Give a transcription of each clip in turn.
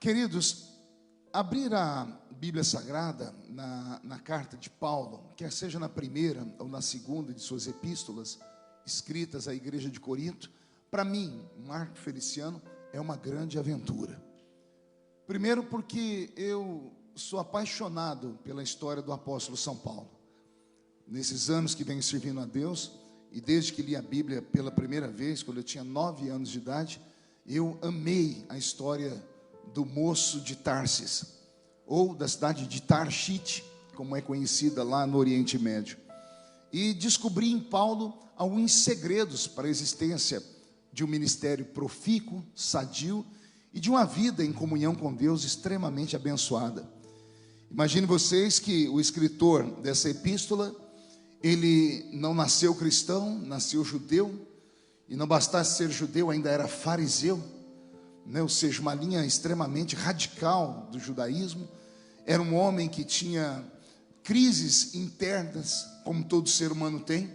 Queridos, abrir a Bíblia Sagrada na carta de Paulo, quer seja na primeira ou na segunda de suas epístolas, escritas à igreja de Corinto, para mim, Marco Feliciano, é uma grande aventura. Primeiro porque eu sou apaixonado pela história do apóstolo São Paulo. Nesses anos que venho servindo a Deus, e desde que li a Bíblia pela primeira vez, quando eu tinha 9 anos de idade, eu amei a história do moço de Tarsis, ou da cidade de Tarshite, como é conhecida lá no Oriente Médio. E descobri em Paulo alguns segredos para a existência de um ministério profícuo, sadio, e de uma vida em comunhão com Deus extremamente abençoada. Imagine vocês que o escritor dessa epístola, ele não nasceu cristão, nasceu judeu, e não bastasse ser judeu, ainda era fariseu, né? Ou seja, uma linha extremamente radical do judaísmo. Era um homem que tinha crises internas, como todo ser humano tem,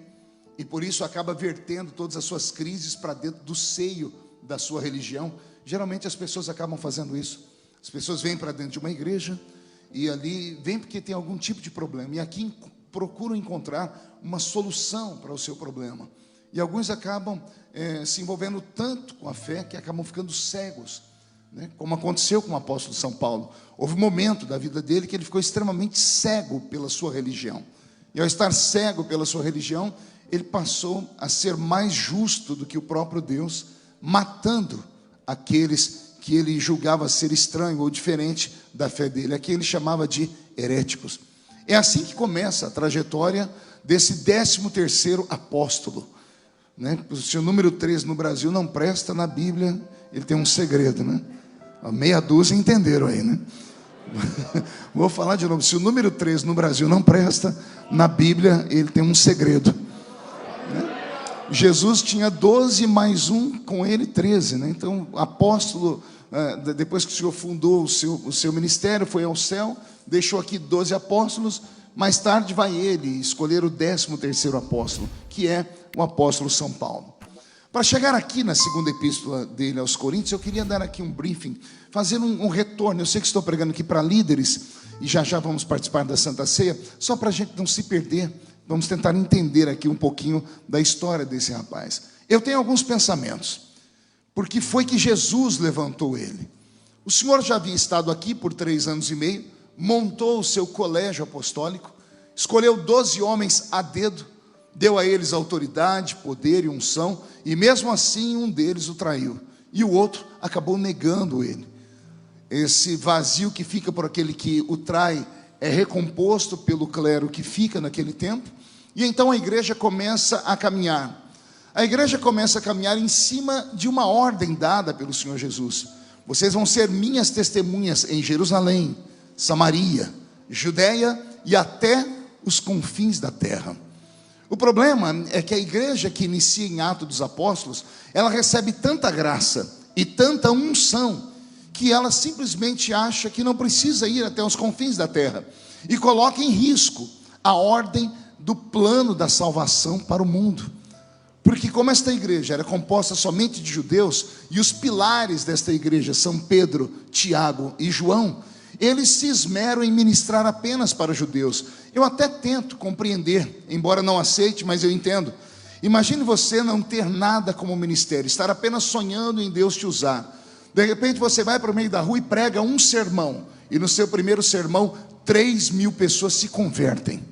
e por isso acaba vertendo todas as suas crises para dentro do seio da sua religião. Geralmente as pessoas acabam fazendo isso. As pessoas vêm para dentro de uma igreja, e ali vêm porque tem algum tipo de problema, e aqui procuram encontrar uma solução para o seu problema. E alguns acabam se envolvendo tanto com a fé que acabam ficando cegos, né? Como aconteceu com o apóstolo São Paulo. Houve um momento da vida dele que ele ficou extremamente cego pela sua religião. E ao estar cego pela sua religião, ele passou a ser mais justo do que o próprio Deus, matando aqueles que ele julgava ser estranho ou diferente da fé dele. Aqui ele chamava de heréticos. É assim que começa a trajetória desse 13º apóstolo, né? Se o número 13 no Brasil não presta, na Bíblia ele tem um segredo, né? Meia dúzia entenderam aí, né? Vou falar de novo. Se o número 13 no Brasil não presta, na Bíblia ele tem um segredo, né? Jesus tinha 12 mais um, com ele 13, né? Então o apóstolo, depois que o Senhor fundou o seu ministério, foi ao céu, deixou aqui 12 apóstolos. Mais tarde vai ele escolher o 13º apóstolo, que é o apóstolo São Paulo. Para chegar aqui na segunda epístola dele aos Coríntios, eu queria dar aqui um briefing, fazer um retorno. Eu sei que estou pregando aqui para líderes, e já vamos participar da Santa Ceia, só para a gente não se perder. Vamos tentar entender aqui um pouquinho da história desse rapaz. Eu tenho alguns pensamentos, porque foi que Jesus levantou ele. O Senhor já havia estado aqui por 3 anos e meio, montou o seu colégio apostólico, escolheu 12 homens a dedo, deu a eles autoridade, poder e unção, e mesmo assim um deles o traiu, e o outro acabou negando ele. Esse vazio que fica por aquele que o trai é recomposto pelo clero que fica naquele tempo, e então a igreja começa a caminhar. A igreja começa a caminhar em cima de uma ordem dada pelo Senhor Jesus. Vocês vão ser minhas testemunhas em Jerusalém, Samaria, Judeia e até os confins da terra. O problema é que a igreja que inicia em Atos dos Apóstolos, ela recebe tanta graça e tanta unção, que ela simplesmente acha que não precisa ir até os confins da terra, e coloca em risco a ordem do plano da salvação para o mundo. Porque como esta igreja era composta somente de judeus, e os pilares desta igreja são Pedro, Tiago e João, eles se esmeram em ministrar apenas para os judeus. Eu até tento compreender, embora não aceite, mas eu entendo. Imagine você não ter nada como ministério, estar apenas sonhando em Deus te usar. De repente você vai para o meio da rua e prega um sermão, e no seu primeiro sermão 3.000 pessoas se convertem.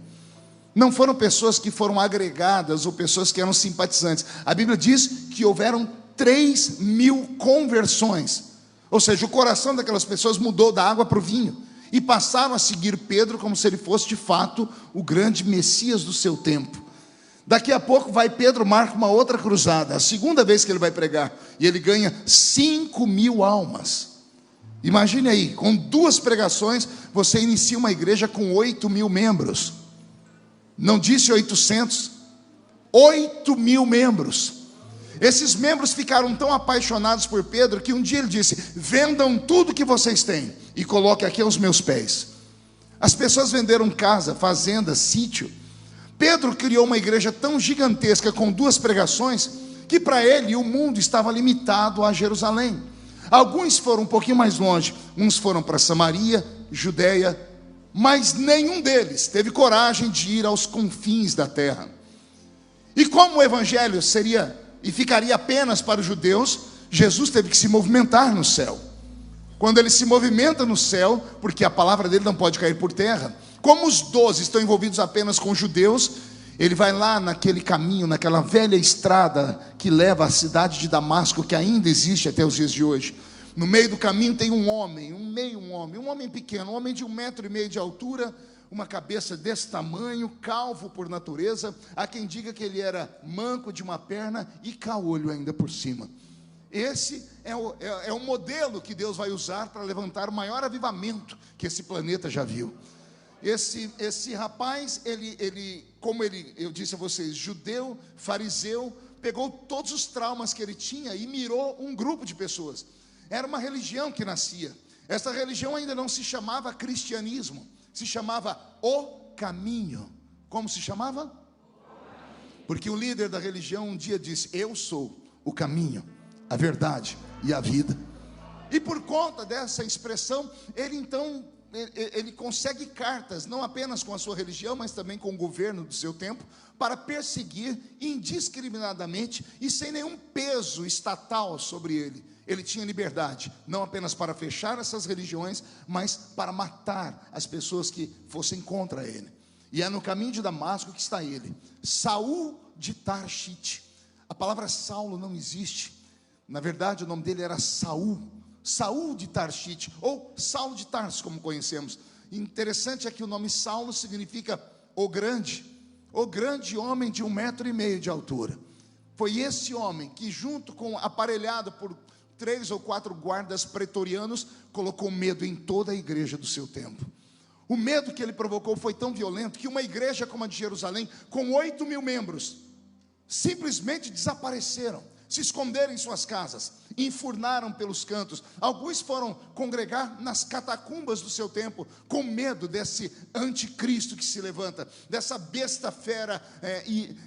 Não foram pessoas que foram agregadas ou pessoas que eram simpatizantes. A Bíblia diz que houveram 3.000 conversões. Ou seja, o coração daquelas pessoas mudou da água para o vinho, e passaram a seguir Pedro como se ele fosse de fato o grande Messias do seu tempo. Daqui a pouco vai Pedro, marca uma outra cruzada, a segunda vez que ele vai pregar, e ele ganha 5.000 almas. Imagine aí, com 2 pregações, você inicia uma igreja com 8.000 membros. Não disse 800, 8.000 membros. Esses membros ficaram tão apaixonados por Pedro, que um dia ele disse: vendam tudo que vocês têm e coloquem aqui aos meus pés. As pessoas venderam casa, fazenda, sítio. Pedro criou uma igreja tão gigantesca, com 2 pregações, que para ele o mundo estava limitado a Jerusalém. Alguns foram um pouquinho mais longe, uns foram para Samaria, Judeia, mas nenhum deles teve coragem de ir aos confins da terra. E como o evangelho seria e ficaria apenas para os judeus, Jesus teve que se movimentar no céu. Quando ele se movimenta no céu, porque a palavra dele não pode cair por terra, como os 12 estão envolvidos apenas com os judeus, ele vai lá naquele caminho, naquela velha estrada que leva à cidade de Damasco, que ainda existe até os dias de hoje. No meio do caminho tem um homem pequeno, um homem de 1,5 metro de altura, uma cabeça desse tamanho, calvo por natureza. Há quem diga que ele era manco de uma perna e caolho ainda por cima. Esse é o modelo que Deus vai usar para levantar o maior avivamento que esse planeta já viu. Esse rapaz, eu disse a vocês, judeu, fariseu, pegou todos os traumas que ele tinha e mirou um grupo de pessoas. Era uma religião que nascia. Essa religião ainda não se chamava cristianismo, se chamava O Caminho. Como se chamava? Porque o líder da religião um dia disse: eu sou o caminho, a verdade e a vida. E por conta dessa expressão, ele consegue cartas, não apenas com a sua religião, mas também com o governo do seu tempo, para perseguir indiscriminadamente e sem nenhum peso estatal sobre ele. Ele tinha liberdade, não apenas para fechar essas religiões, mas para matar as pessoas que fossem contra ele. E é no caminho de Damasco que está ele, Saul de Tarshite. A palavra Saulo não existe. Na verdade, o nome dele era Saul de Tarshite, ou Saulo de Tarso, como conhecemos. Interessante é que o nome Saulo significa o grande homem de 1,5 metro de altura. Foi esse homem que, junto com, aparelhado por 3 ou 4 guardas pretorianos, colocou medo em toda a igreja do seu tempo. O medo que ele provocou foi tão violento que uma igreja como a de Jerusalém, com 8.000 membros, simplesmente desapareceram, se esconderam em suas casas, enfurnaram pelos cantos. Alguns foram congregar nas catacumbas do seu tempo, com medo desse anticristo que se levanta, dessa besta fera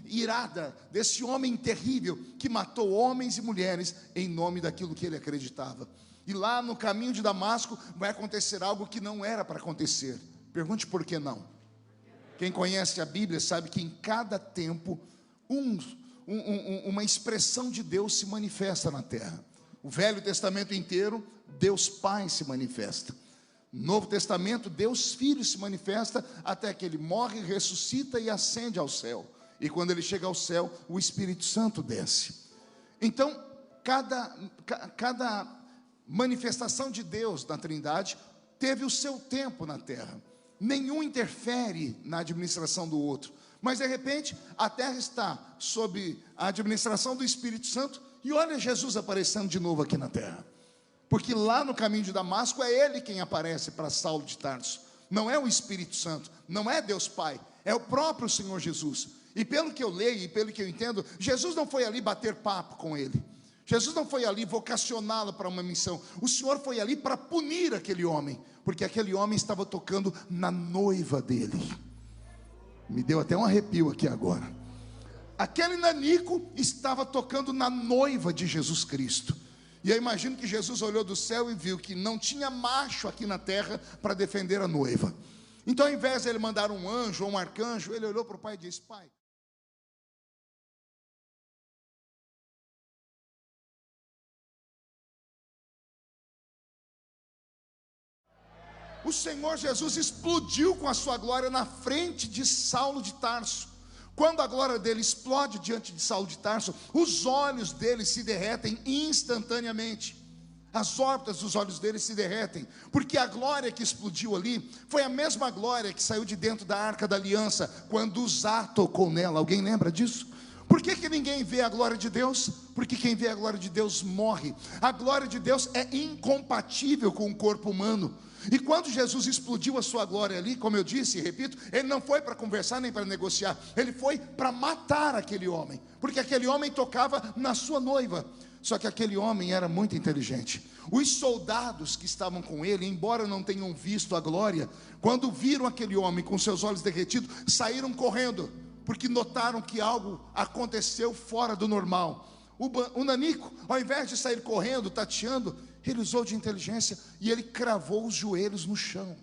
irada, desse homem terrível que matou homens e mulheres em nome daquilo que ele acreditava. E lá no caminho de Damasco vai acontecer algo que não era para acontecer. Pergunte por que não. Quem conhece a Bíblia sabe que em cada tempo uma expressão de Deus se manifesta na terra. O Velho Testamento inteiro, Deus Pai se manifesta. No Novo Testamento, Deus Filho se manifesta até que ele morre, ressuscita e ascende ao céu. E quando ele chega ao céu, o Espírito Santo desce. Então, cada manifestação de Deus na Trindade teve o seu tempo na terra. Nenhum interfere na administração do outro. Mas de repente, a terra está sob a administração do Espírito Santo. E olha Jesus aparecendo de novo aqui na terra. Porque lá no caminho de Damasco é ele quem aparece para Saulo de Tarso. Não é o Espírito Santo, não é Deus Pai, é o próprio Senhor Jesus. E pelo que eu leio e pelo que eu entendo, Jesus não foi ali bater papo com ele. Jesus não foi ali vocacioná-lo para uma missão. O Senhor foi ali para punir aquele homem, porque aquele homem estava tocando na noiva dele. Me deu até um arrepio aqui agora. Aquele nanico estava tocando na noiva de Jesus Cristo. E eu imagino que Jesus olhou do céu e viu que não tinha macho aqui na terra para defender a noiva. Então, ao invés de ele mandar um anjo ou um arcanjo, ele olhou para o pai e disse: Pai, o Senhor Jesus explodiu com a sua glória na frente de Saulo de Tarso. Quando a glória dele explode diante de Saulo de Tarso, os olhos dele se derretem instantaneamente. As órbitas dos olhos dele se derretem, porque a glória que explodiu ali foi a mesma glória que saiu de dentro da Arca da Aliança, quando Uzá tocou nela. Alguém lembra disso? Por que ninguém vê a glória de Deus? Porque quem vê a glória de Deus morre. A glória de Deus é incompatível com o corpo humano. E quando Jesus explodiu a sua glória ali, como eu disse e repito, ele não foi para conversar nem para negociar, ele foi para matar aquele homem, porque aquele homem tocava na sua noiva. Só que aquele homem era muito inteligente. Os soldados que estavam com ele, embora não tenham visto a glória, quando viram aquele homem com seus olhos derretidos, saíram correndo, porque notaram que algo aconteceu fora do normal. O nanico, ao invés de sair correndo, tateando, Ele usou de inteligência e ele cravou os joelhos no chão.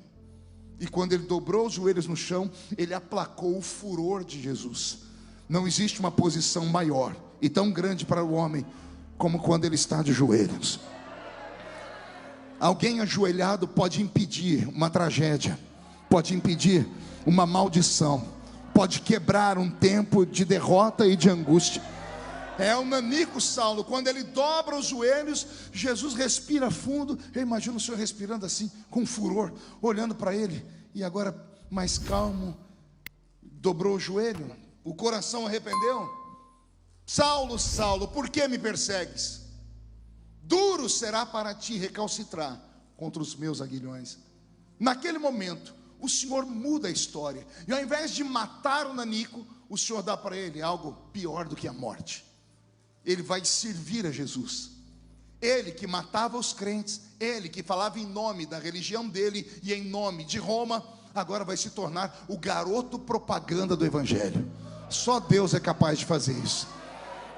E quando ele dobrou os joelhos no chão, ele aplacou o furor de Jesus. Não existe uma posição maior e tão grande para o homem como quando ele está de joelhos. Alguém ajoelhado pode impedir uma tragédia, pode impedir uma maldição, pode quebrar um tempo de derrota e de angústia. É o nanico Saulo, quando ele dobra os joelhos, Jesus respira fundo. Eu imagino o Senhor respirando assim, com furor, olhando para ele, e agora mais calmo, dobrou o joelho, o coração arrependeu. Saulo, Saulo, por que me persegues? Duro será para ti recalcitrar contra os meus aguilhões. Naquele momento, o Senhor muda a história, e ao invés de matar o nanico, o Senhor dá para ele algo pior do que a morte. Ele vai servir a Jesus. Ele que matava os crentes, ele que falava em nome da religião dele e em nome de Roma, agora vai se tornar o garoto propaganda do Evangelho. Só Deus é capaz de fazer isso.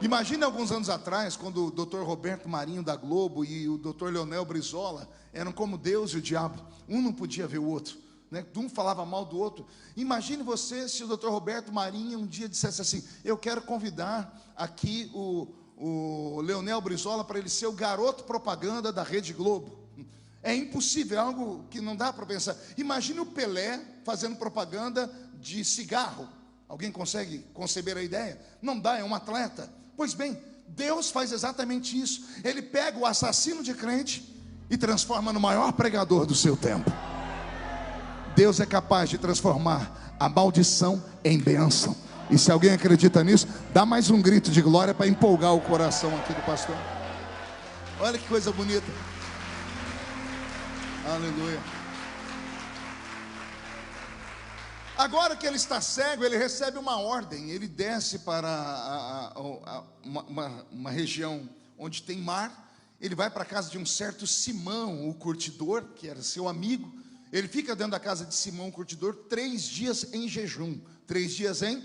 Imagine alguns anos atrás, quando o Dr. Roberto Marinho da Globo e o Dr. Leonel Brizola eram como Deus e o diabo. Um não podia ver o outro, né? Um falava mal do outro. Imagine você se o Dr. Roberto Marinho um dia dissesse assim: eu quero convidar aqui o Leonel Brizola para ele ser o garoto propaganda da Rede Globo. É impossível, é algo que não dá para pensar. Imagine o Pelé fazendo propaganda de cigarro. Alguém consegue conceber a ideia? Não dá, é um atleta. Pois bem, Deus faz exatamente isso. Ele pega o assassino de crente e transforma no maior pregador do seu tempo. Deus é capaz de transformar a maldição em bênção. E se alguém acredita nisso, dá mais um grito de glória para empolgar o coração aqui do pastor. Olha que coisa bonita. Aleluia. Agora que ele está cego, ele recebe uma ordem. Ele desce para uma região onde tem mar. Ele vai para a casa de um certo Simão, o curtidor, que era seu amigo. Ele fica dentro da casa de Simão, o curtidor, 3 dias em jejum. 3 dias em?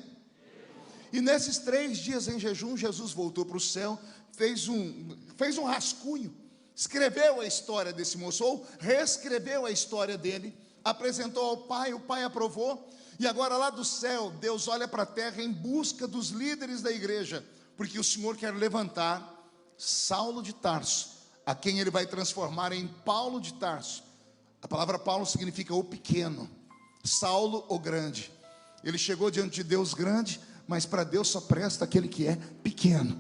E nesses 3 dias em jejum, Jesus voltou para o céu, fez um rascunho, escreveu a história desse moço, ou reescreveu a história dele, apresentou ao Pai, o Pai aprovou. E agora lá do céu, Deus olha para a terra em busca dos líderes da igreja, porque o Senhor quer levantar Saulo de Tarso, a quem ele vai transformar em Paulo de Tarso. A palavra Paulo significa o pequeno, Saulo o grande. Ele chegou diante de Deus grande, mas para Deus só presta aquele que é pequeno.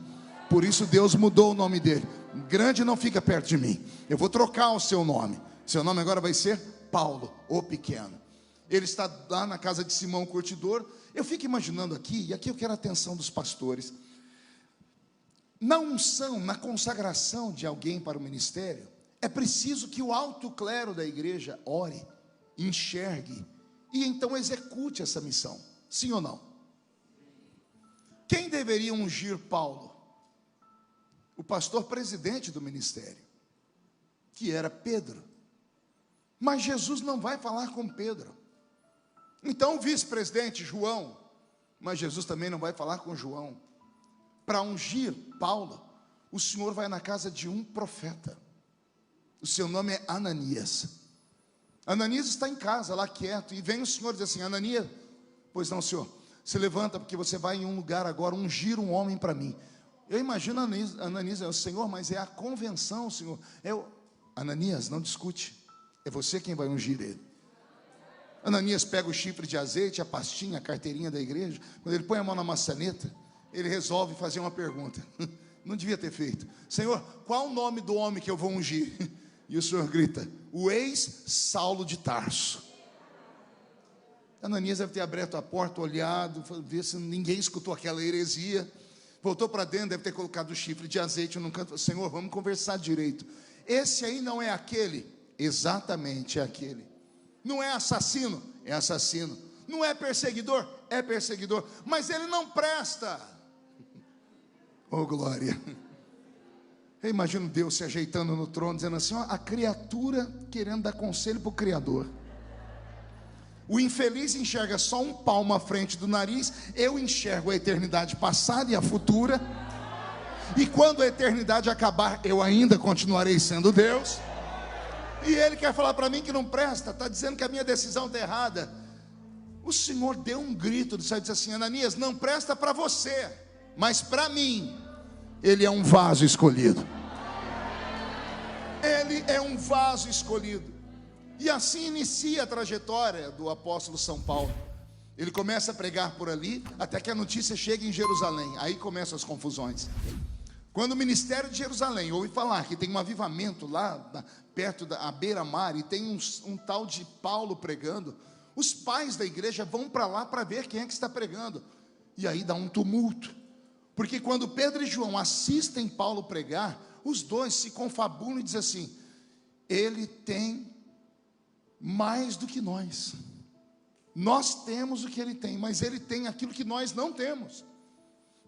Por isso Deus mudou o nome dele. Grande não fica perto de mim, eu vou trocar o seu nome. Seu nome agora vai ser Paulo, o pequeno. Ele está lá na casa de Simão, o curtidor. Eu fico imaginando aqui, e aqui eu quero a atenção dos pastores. Na unção, na consagração de alguém para o ministério, é preciso que o alto clero da igreja ore, enxergue e então execute essa missão. Sim ou não? Quem deveria ungir Paulo? O pastor presidente do ministério, que era Pedro. Mas Jesus não vai falar com Pedro. Então o vice-presidente João, mas Jesus também não vai falar com João. Para ungir Paulo, o Senhor vai na casa de um profeta. O seu nome é Ananias. Ananias está em casa, lá quieto, e vem o Senhor e diz assim: Ananias, pois não, Senhor, se levanta, porque você vai em um lugar agora ungir um homem para mim. Eu imagino Ananias, o Senhor, mas é a convenção, Senhor. Ananias, não discute, é você quem vai ungir ele. Ananias pega o chifre de azeite, a pastinha, a carteirinha da igreja. Quando ele põe a mão na maçaneta, ele resolve fazer uma pergunta. Não devia ter feito: Senhor, qual o nome do homem que eu vou ungir? E o Senhor grita: o ex-Saulo de Tarso. Ananias deve ter aberto a porta, olhado, ver se ninguém escutou aquela heresia. Voltou para dentro, deve ter colocado o chifre de azeite num canto. Senhor, vamos conversar direito. Esse aí não é aquele? Exatamente, é aquele. Não é assassino? É assassino. Não é perseguidor? É perseguidor. Mas ele não presta. Oh, glória. Eu imagino Deus se ajeitando no trono, dizendo assim: ó, a criatura querendo dar conselho para o Criador. O infeliz enxerga só um palmo à frente do nariz. Eu enxergo a eternidade passada e a futura. E quando a eternidade acabar, eu ainda continuarei sendo Deus. E ele quer falar para mim que não presta, está dizendo que a minha decisão está errada. O Senhor deu um grito do céu e disse assim: Ananias, não presta para você, mas para mim, ele é um vaso escolhido. Ele é um vaso escolhido. E assim inicia a trajetória do apóstolo São Paulo. Ele começa a pregar por ali, até que a notícia chega em Jerusalém. Aí começam as confusões. Quando o ministério de Jerusalém ouve falar que tem um avivamento lá perto da beira-mar, e tem um tal de Paulo pregando, os pais da igreja vão para lá para ver quem é que está pregando. E aí dá um tumulto, porque quando Pedro e João assistem Paulo pregar, os dois se confabulam e dizem assim: ele tem mais do que nós. Nós temos o que ele tem, mas ele tem aquilo que nós não temos.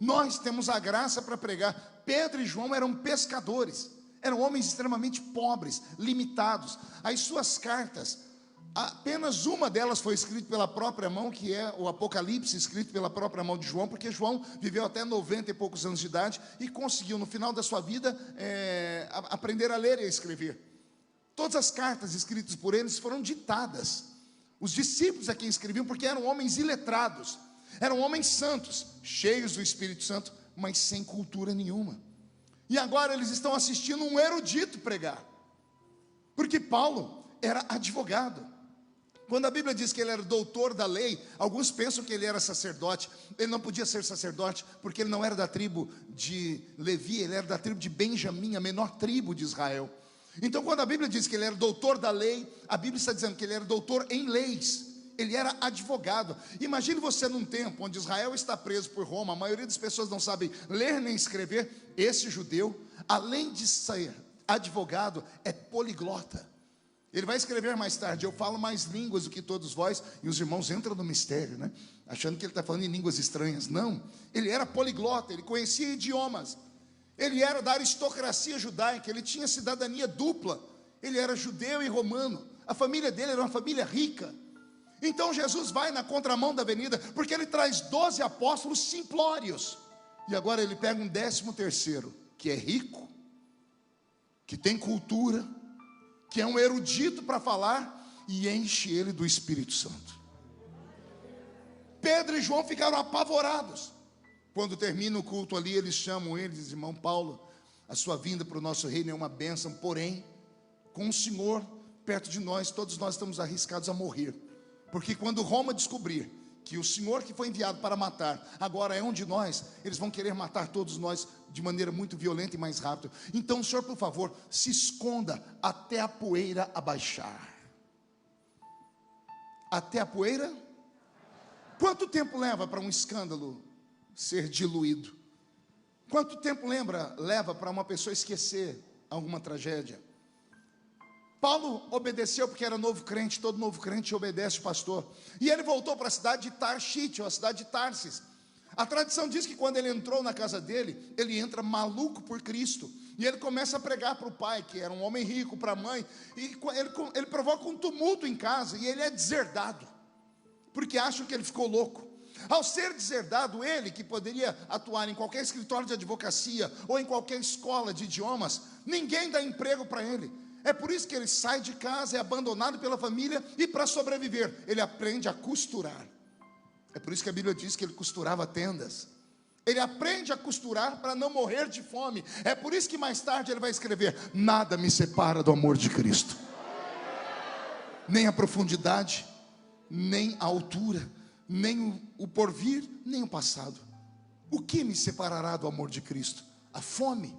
Nós temos a graça para pregar. Pedro e João eram pescadores, eram homens extremamente pobres, limitados. As suas cartas, apenas uma delas foi escrita pela própria mão, que é o Apocalipse, escrito pela própria mão de João, porque João viveu até 90 e poucos anos de idade e conseguiu, no final da sua vida, aprender a ler e a escrever. Todas as cartas escritas por eles foram ditadas. Os discípulos é quem escreviam, porque eram homens iletrados, eram homens santos, cheios do Espírito Santo, mas sem cultura nenhuma. E agora eles estão assistindo um erudito pregar, porque Paulo era advogado. Quando a Bíblia diz que ele era doutor da lei, alguns pensam que ele era sacerdote. Ele não podia ser sacerdote, porque ele não era da tribo de Levi, ele era da tribo de Benjamim, a menor tribo de Israel. Então, quando a Bíblia diz que ele era doutor da lei, a Bíblia está dizendo que ele era doutor em leis. Ele era advogado. Imagine você num tempo onde Israel está preso por Roma, a maioria das pessoas não sabem ler nem escrever. Esse judeu, além de ser advogado, é poliglota. Ele vai escrever mais tarde: eu falo mais línguas do que todos vós. E os irmãos entram no mistério, né? Achando que ele está falando em línguas estranhas. Não, ele era poliglota, ele conhecia idiomas. Ele era da aristocracia judaica, ele tinha cidadania dupla. Ele era judeu e romano. A família dele era uma família rica. Então Jesus vai na contramão da avenida, porque ele traz 12 apóstolos simplórios. E agora ele pega um 13º, que é rico, que tem cultura, que é um erudito para falar, e enche ele do Espírito Santo. Pedro e João ficaram apavorados. Quando termina o culto ali, eles chamam ele e dizem: irmão Paulo, a sua vinda para o nosso reino é uma bênção, porém, com o Senhor perto de nós, todos nós estamos arriscados a morrer. Porque quando Roma descobrir que o Senhor que foi enviado para matar agora é um de nós, eles vão querer matar todos nós de maneira muito violenta e mais rápida. Então, Senhor, por favor, se esconda até a poeira abaixar. Até a poeira? Quanto tempo leva para um escândalo ser diluído? Quanto tempo leva para uma pessoa esquecer alguma tragédia? Paulo obedeceu porque era novo crente. Todo novo crente obedece o pastor. E ele voltou para a cidade de Tarsite, ou a cidade de Tarsis. A tradição diz que quando ele entrou na casa dele, ele entra maluco por Cristo. E ele começa a pregar para o pai, que era um homem rico, para a mãe. E ele provoca um tumulto em casa, e ele é deserdado, porque acham que ele ficou louco. Ao ser deserdado, ele, que poderia atuar em qualquer escritório de advocacia ou em qualquer escola de idiomas, ninguém dá emprego para ele. É por isso que ele sai de casa, é abandonado pela família, e para sobreviver, ele aprende a costurar. É por isso que a Bíblia diz que ele costurava tendas. Ele aprende a costurar para não morrer de fome. É por isso que mais tarde ele vai escrever: nada me separa do amor de Cristo. Nem a profundidade, nem a altura, nem o porvir, nem o passado. O que me separará do amor de Cristo? A fome?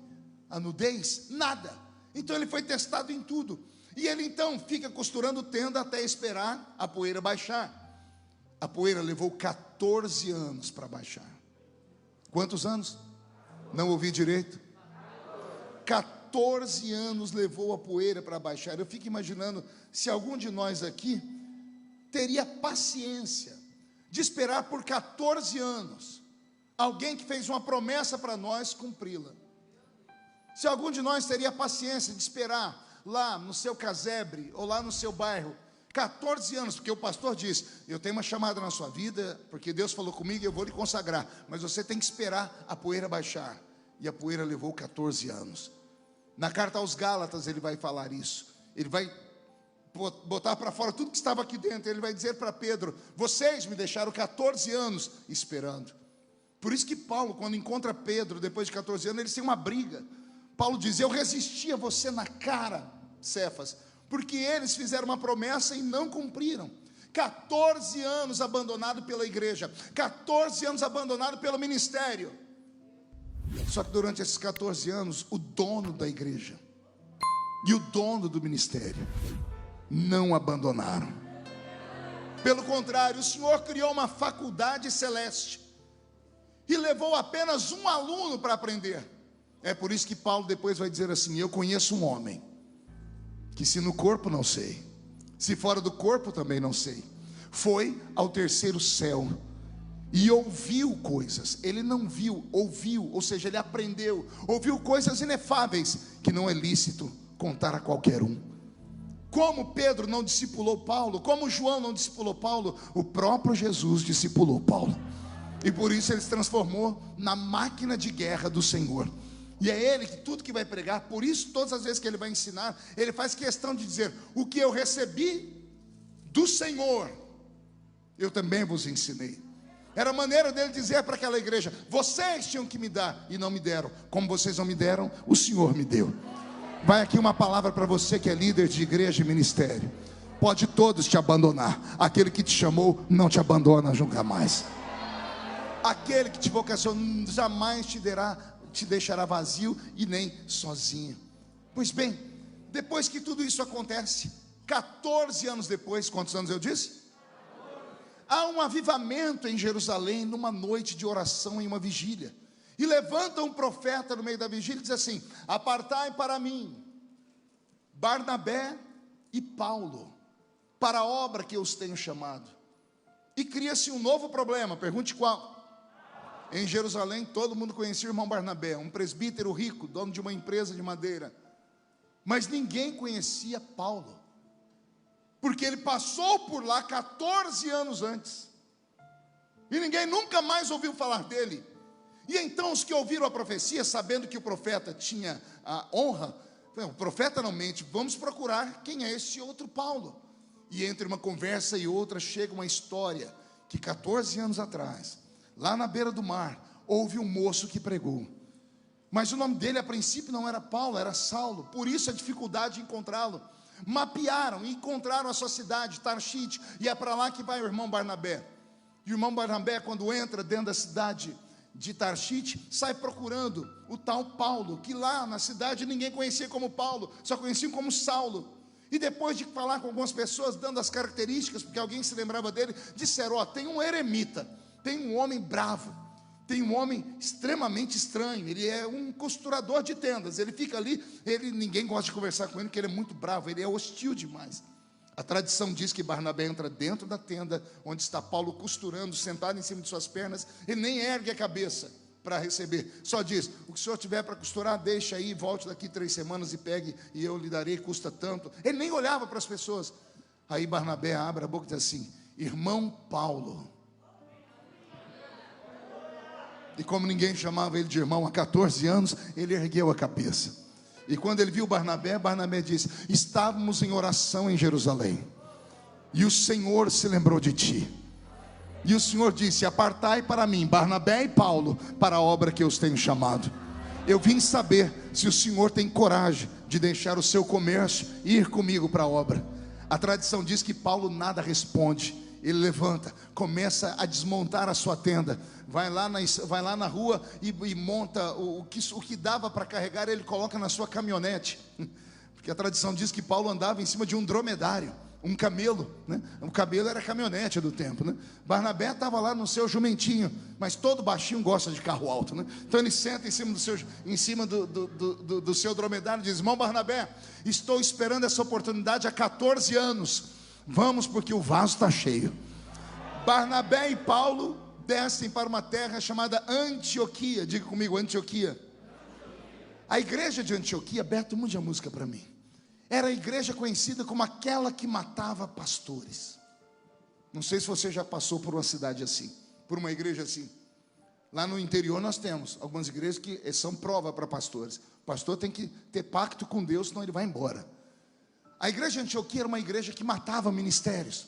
A nudez? Nada. Então ele foi testado em tudo. E ele então fica costurando tenda até esperar a poeira baixar. A poeira levou 14 anos para baixar. Quantos anos? Não ouvi direito. 14 anos levou a poeira para baixar. Eu fico imaginando se algum de nós aqui teria paciência de esperar por 14 anos alguém que fez uma promessa para nós cumpri-la. Se algum de nós teria paciência de esperar lá no seu casebre ou lá no seu bairro 14 anos, porque o pastor diz: eu tenho uma chamada na sua vida, porque Deus falou comigo e eu vou lhe consagrar, mas você tem que esperar a poeira baixar. e a poeira levou 14 anos. Na carta aos Gálatas ele vai falar isso. Ele vai botar para fora tudo que estava aqui dentro. Ele vai dizer para Pedro: vocês me deixaram 14 anos esperando. Por isso que Paulo, quando encontra Pedro depois de 14 anos, eles têm uma briga. Paulo diz: eu resisti a você na cara, Cefas, porque eles fizeram uma promessa e não cumpriram. 14 anos abandonado pela igreja, 14 anos abandonado pelo ministério. Só que durante esses 14 anos, o dono da igreja e o dono do ministério não abandonaram. Pelo contrário, o Senhor criou uma faculdade celeste e levou apenas um aluno para aprender. É por isso que Paulo depois vai dizer assim: eu conheço um homem que, se no corpo não sei, se fora do corpo também não sei, foi ao terceiro céu e ouviu coisas. Ele não viu, ouviu, ou seja, ele aprendeu, ouviu coisas inefáveis que não é lícito contar a qualquer um. Como Pedro não discipulou Paulo, como João não discipulou Paulo, o próprio Jesus discipulou Paulo. E por isso ele se transformou na máquina de guerra do Senhor. E é ele que tudo que vai pregar, por isso todas as vezes que ele vai ensinar, ele faz questão de dizer: o que eu recebi do Senhor, eu também vos ensinei. Era a maneira dele dizer para aquela igreja: vocês tinham que me dar e não me deram. Como vocês não me deram, o Senhor me deu. Vai aqui uma palavra para você que é líder de igreja e ministério. Pode todos te abandonar, aquele que te chamou não te abandona nunca mais. Aquele que te vocacionou jamais te deixará vazio e nem sozinho. Pois bem, depois que tudo isso acontece, 14 anos depois, quantos anos eu disse? Há um avivamento em Jerusalém, numa noite de oração, em uma vigília. E levanta um profeta no meio da vigília e diz assim: apartai para mim Barnabé e Paulo, para a obra que eu os tenho chamado. E cria-se um novo problema. Pergunte qual? Em Jerusalém todo mundo conhecia o irmão Barnabé, um presbítero rico, dono de uma empresa de madeira. Mas ninguém conhecia Paulo, porque ele passou por lá 14 anos antes, e ninguém nunca mais ouviu falar dele. E então os que ouviram a profecia, sabendo que o profeta tinha a honra, o profeta não mente, vamos procurar quem é esse outro Paulo. E entre uma conversa e outra chega uma história que 14 anos atrás, lá na beira do mar, houve um moço que pregou. Mas o nome dele a princípio não era Paulo, era Saulo. Por isso a dificuldade de encontrá-lo. Mapearam e encontraram a sua cidade, Tarshish, e é para lá que vai o irmão Barnabé. E o irmão Barnabé, quando entra dentro da cidade de Tarshish, sai procurando o tal Paulo, que lá na cidade ninguém conhecia como Paulo, só conheciam como Saulo. E depois de falar com algumas pessoas, dando as características, porque alguém se lembrava dele, disseram: ó, tem um eremita, tem um homem bravo, tem um homem extremamente estranho, ele é um costurador de tendas, ele fica ali, ninguém gosta de conversar com ele, porque ele é muito bravo, ele é hostil demais. A tradição diz que Barnabé entra dentro da tenda, onde está Paulo costurando, sentado em cima de suas pernas, ele nem ergue a cabeça para receber, só diz: o que o senhor tiver para costurar, deixa aí, volte daqui 3 semanas e pegue, e eu lhe darei, custa tanto. Ele nem olhava para as pessoas. Aí Barnabé abre a boca e diz assim: irmão Paulo. E como ninguém chamava ele de irmão há 14 anos, ele ergueu a cabeça. E quando ele viu Barnabé, Barnabé disse: estávamos em oração em Jerusalém, e o Senhor se lembrou de ti. E o Senhor disse: apartai para mim Barnabé e Paulo, para a obra que eu os tenho chamado. Eu vim saber se o Senhor tem coragem de deixar o seu comércio e ir comigo para a obra. A tradição diz que Paulo nada responde. Ele levanta, começa a desmontar a sua tenda, vai lá na rua e monta o que dava para carregar, ele coloca na sua caminhonete, porque a tradição diz que Paulo andava em cima de um dromedário, um camelo, né? O camelo era a caminhonete do tempo, né? Barnabé estava lá no seu jumentinho, mas todo baixinho gosta de carro alto, né? Então ele senta em cima do seu dromedário e diz: irmão Barnabé, estou esperando essa oportunidade há 14 anos, vamos, porque o vaso está cheio. Barnabé e Paulo descem para uma terra chamada Antioquia. Diga comigo, Antioquia. A igreja de Antioquia, Beto, mude a música para mim, era a igreja conhecida como aquela que matava pastores. Não sei se você já passou por uma cidade assim, por uma igreja assim. Lá no interior nós temos algumas igrejas que são prova para pastores. O pastor tem que ter pacto com Deus, senão ele vai embora. A igreja de Antioquia era uma igreja que matava ministérios,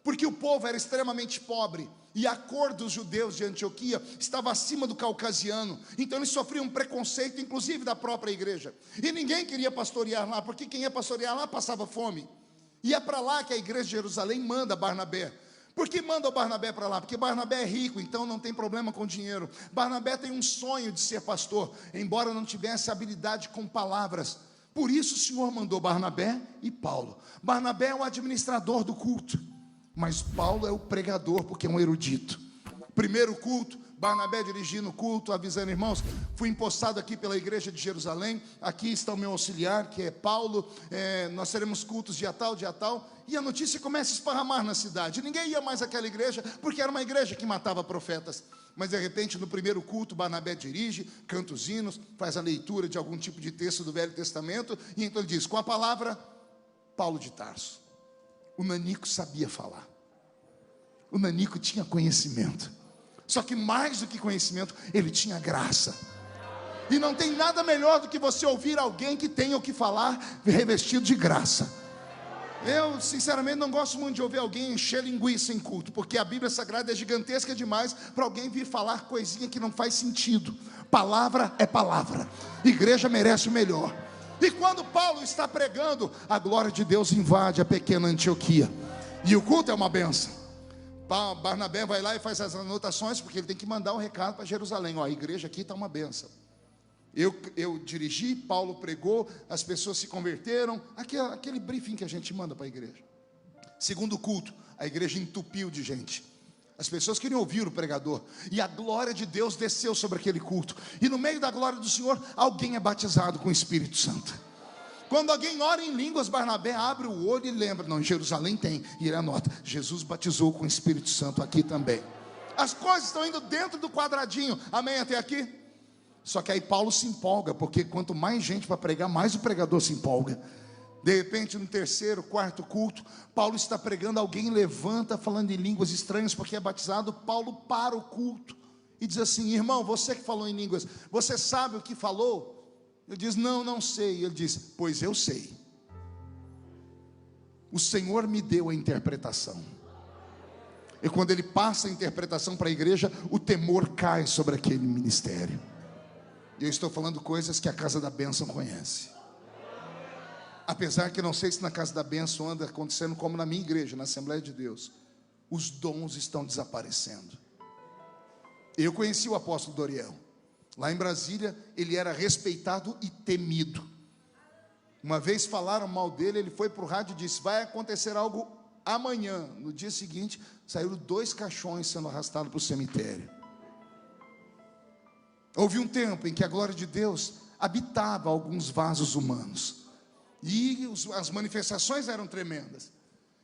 porque o povo era extremamente pobre, e a cor dos judeus de Antioquia estava acima do caucasiano. Então eles sofriam um preconceito, inclusive da própria igreja. E ninguém queria pastorear lá, porque quem ia pastorear lá passava fome. E é para lá que a igreja de Jerusalém manda Barnabé. Por que manda o Barnabé para lá? Porque Barnabé é rico, então não tem problema com dinheiro. Barnabé tem um sonho de ser pastor, embora não tivesse habilidade com palavras. Por isso o Senhor mandou Barnabé e Paulo. Barnabé é o administrador do culto, mas Paulo é o pregador, porque é um erudito. Primeiro culto, Barnabé dirigindo o culto, avisando: irmãos, fui impostado aqui pela igreja de Jerusalém, aqui está o meu auxiliar, que é Paulo, nós teremos cultos dia tal, e a notícia começa a esparramar na cidade. Ninguém ia mais àquela igreja, porque era uma igreja que matava profetas. Mas de repente, no primeiro culto, Barnabé dirige, canta os hinos, faz a leitura de algum tipo de texto do Velho Testamento, e então ele diz: com a palavra, Paulo de Tarso. O nanico sabia falar, o nanico tinha conhecimento, só que mais do que conhecimento, ele tinha graça. E não tem nada melhor do que você ouvir alguém que tenha o que falar revestido de graça. Eu sinceramente não gosto muito de ouvir alguém encher linguiça em culto, porque a Bíblia Sagrada é gigantesca demais para alguém vir falar coisinha que não faz sentido. Palavra é palavra, igreja merece o melhor. E quando Paulo está pregando, a glória de Deus invade a pequena Antioquia, e o culto é uma benção. Barnabé vai lá e faz as anotações, porque ele tem que mandar um recado para Jerusalém: ó, a igreja aqui está uma benção. Eu dirigi, Paulo pregou, as pessoas se converteram, aquele briefing que a gente manda para a igreja. Segundo culto, a igreja entupiu de gente, as pessoas queriam ouvir o pregador, e a glória de Deus desceu sobre aquele culto, e no meio da glória do Senhor, alguém é batizado com o Espírito Santo. Quando alguém ora em línguas, Barnabé abre o olho e lembra: não, em Jerusalém tem, e ele anota: Jesus batizou com o Espírito Santo aqui também. As coisas estão indo dentro do quadradinho, amém até aqui? Só que aí Paulo se empolga, porque quanto mais gente para pregar, mais o pregador se empolga. De repente, no terceiro, quarto culto, Paulo está pregando, alguém levanta falando em línguas estranhas, porque é batizado. Paulo para o culto e diz assim: irmão, você que falou em línguas, você sabe o que falou? Ele diz: não sei. Ele diz: pois eu sei, o Senhor me deu a interpretação. E quando ele passa a interpretação para a igreja, o temor cai sobre aquele ministério. E eu estou falando coisas que a Casa da Bênção conhece. Apesar que não sei se na Casa da Bênção anda acontecendo como na minha igreja, na Assembleia de Deus, os dons estão desaparecendo. Eu conheci o apóstolo Doriel. Lá em Brasília, ele era respeitado e temido. Uma vez falaram mal dele, ele foi para o rádio e disse: vai acontecer algo amanhã. No dia seguinte, saíram 2 caixões sendo arrastados para o cemitério. Houve um tempo em que a glória de Deus habitava alguns vasos humanos, e as manifestações eram tremendas.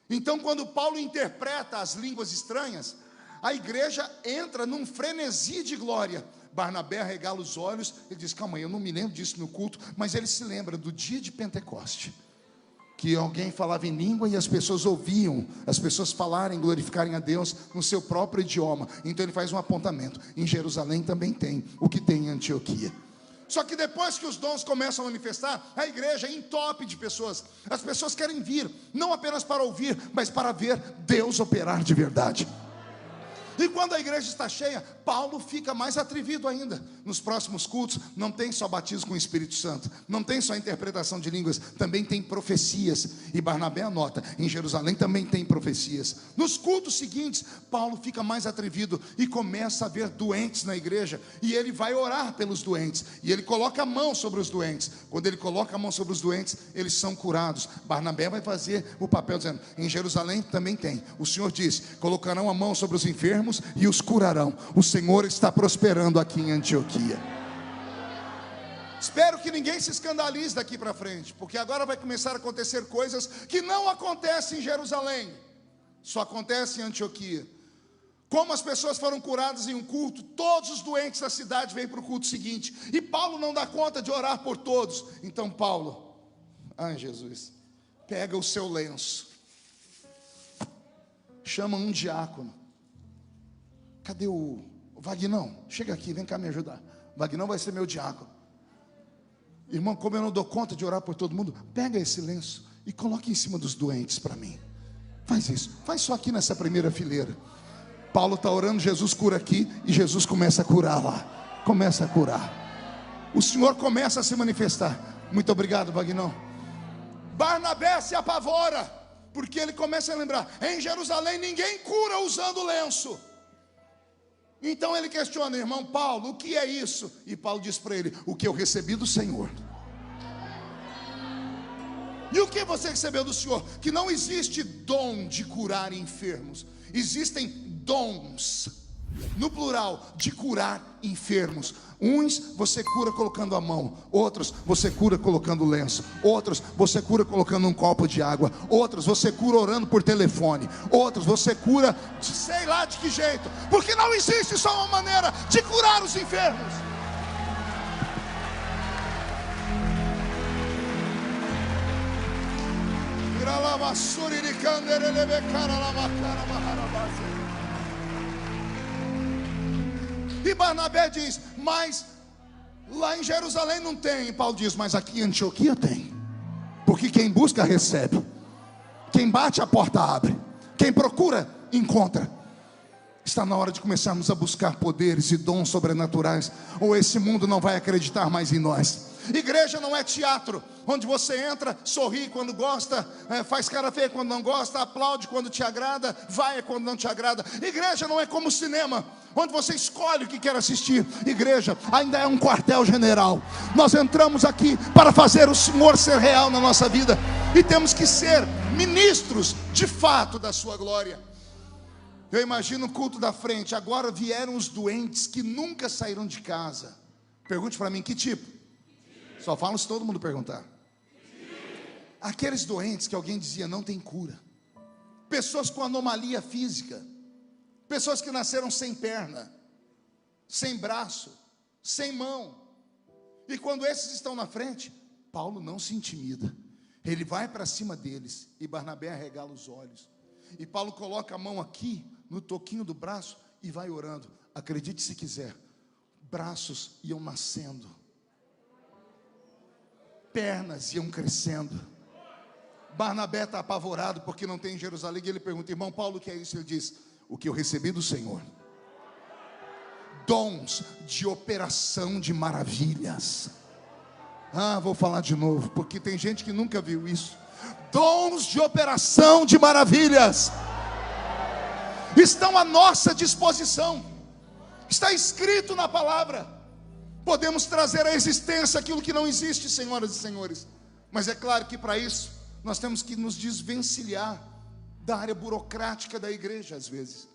Então, quando Paulo interpreta as línguas estranhas, a igreja entra num frenesi de glória. Barnabé arregala os olhos e diz: calma aí, eu não me lembro disso no culto, mas ele se lembra do dia de Pentecoste, que alguém falava em língua e as pessoas ouviam as pessoas falarem, glorificarem a Deus no seu próprio idioma. Então ele faz um apontamento: em Jerusalém também tem o que tem em Antioquia. Só que depois que os dons começam a manifestar, a igreja entope de pessoas. As pessoas querem vir, não apenas para ouvir, mas para ver Deus operar de verdade. E quando a igreja está cheia, Paulo fica mais atrevido ainda. Nos próximos cultos, não tem só batismo com o Espírito Santo, não tem só interpretação de línguas, também tem profecias. E Barnabé anota: em Jerusalém também tem profecias. Nos cultos seguintes, Paulo fica mais atrevido e começa a ver doentes na igreja, e ele vai orar pelos doentes, e ele coloca a mão sobre os doentes. Quando ele coloca a mão sobre os doentes, eles são curados. Barnabé vai fazer o papel dizendo: em Jerusalém também tem. O Senhor disse: colocarão a mão sobre os enfermos e os curarão. O Senhor está prosperando aqui em Antioquia. Espero que ninguém se escandalize daqui para frente, porque agora vai começar a acontecer coisas que não acontecem em Jerusalém, só acontecem em Antioquia. Como as pessoas foram curadas em um culto, todos os doentes da cidade vêm para o culto seguinte, e Paulo não dá conta de orar por todos. Então Paulo, ai Jesus, pega o seu lenço, chama um diácono. Cadê o Vagnão, chega aqui, vem cá me ajudar. Vagnão vai ser meu diácono. Irmão, como eu não dou conta de orar por todo mundo, pega esse lenço e coloque em cima dos doentes para mim. Faz isso, faz só aqui nessa primeira fileira. Paulo está orando, Jesus cura aqui, e Jesus começa a curar lá. Começa a curar. O Senhor começa a se manifestar. Muito obrigado, Vagnão. Barnabé se apavora, porque ele começa a lembrar: em Jerusalém ninguém cura usando lenço. Então ele questiona: irmão Paulo, o que é isso? E Paulo diz para ele: o que eu recebi do Senhor. E o que você recebeu do Senhor? Que não existe dom de curar enfermos, existem dons, no plural, de curar enfermos. Uns você cura colocando a mão, outros você cura colocando lenço, outros você cura colocando um copo de água, outros você cura orando por telefone, outros você cura sei lá de que jeito, porque não existe só uma maneira de curar os enfermos. E Barnabé diz: mas lá em Jerusalém não tem. E Paulo diz: mas aqui em Antioquia tem. Porque quem busca recebe, quem bate a porta abre, quem procura encontra. Está na hora de começarmos a buscar poderes e dons sobrenaturais, ou esse mundo não vai acreditar mais em nós. Igreja não é teatro, onde você entra, sorri quando gosta, faz cara feia quando não gosta, aplaude quando te agrada, vai quando não te agrada. Igreja não é como cinema, onde você escolhe o que quer assistir. Igreja ainda é um quartel-general. Nós entramos aqui para fazer o Senhor ser real na nossa vida, e temos que ser ministros de fato da sua glória. Eu imagino o culto da frente. Agora vieram os doentes que nunca saíram de casa. Pergunte para mim: que tipo? Só falam se todo mundo perguntar. Aqueles doentes que alguém dizia não tem cura, pessoas com anomalia física, pessoas que nasceram sem perna, sem braço, sem mão. E quando esses estão na frente, Paulo não se intimida. Ele vai para cima deles, e Barnabé arregala os olhos. E Paulo coloca a mão aqui no toquinho do braço e vai orando. Acredite se quiser, braços iam nascendo, pernas iam crescendo. Barnabé está apavorado porque não tem em Jerusalém. E ele pergunta: irmão Paulo, o que é isso? Ele diz: o que eu recebi do Senhor. Dons de operação de maravilhas. Vou falar de novo, porque tem gente que nunca viu isso. Dons de operação de maravilhas estão à nossa disposição. Está escrito na palavra. Podemos trazer à existência aquilo que não existe, senhoras e senhores. Mas é claro que para isso nós temos que nos desvencilhar da área burocrática da igreja às vezes,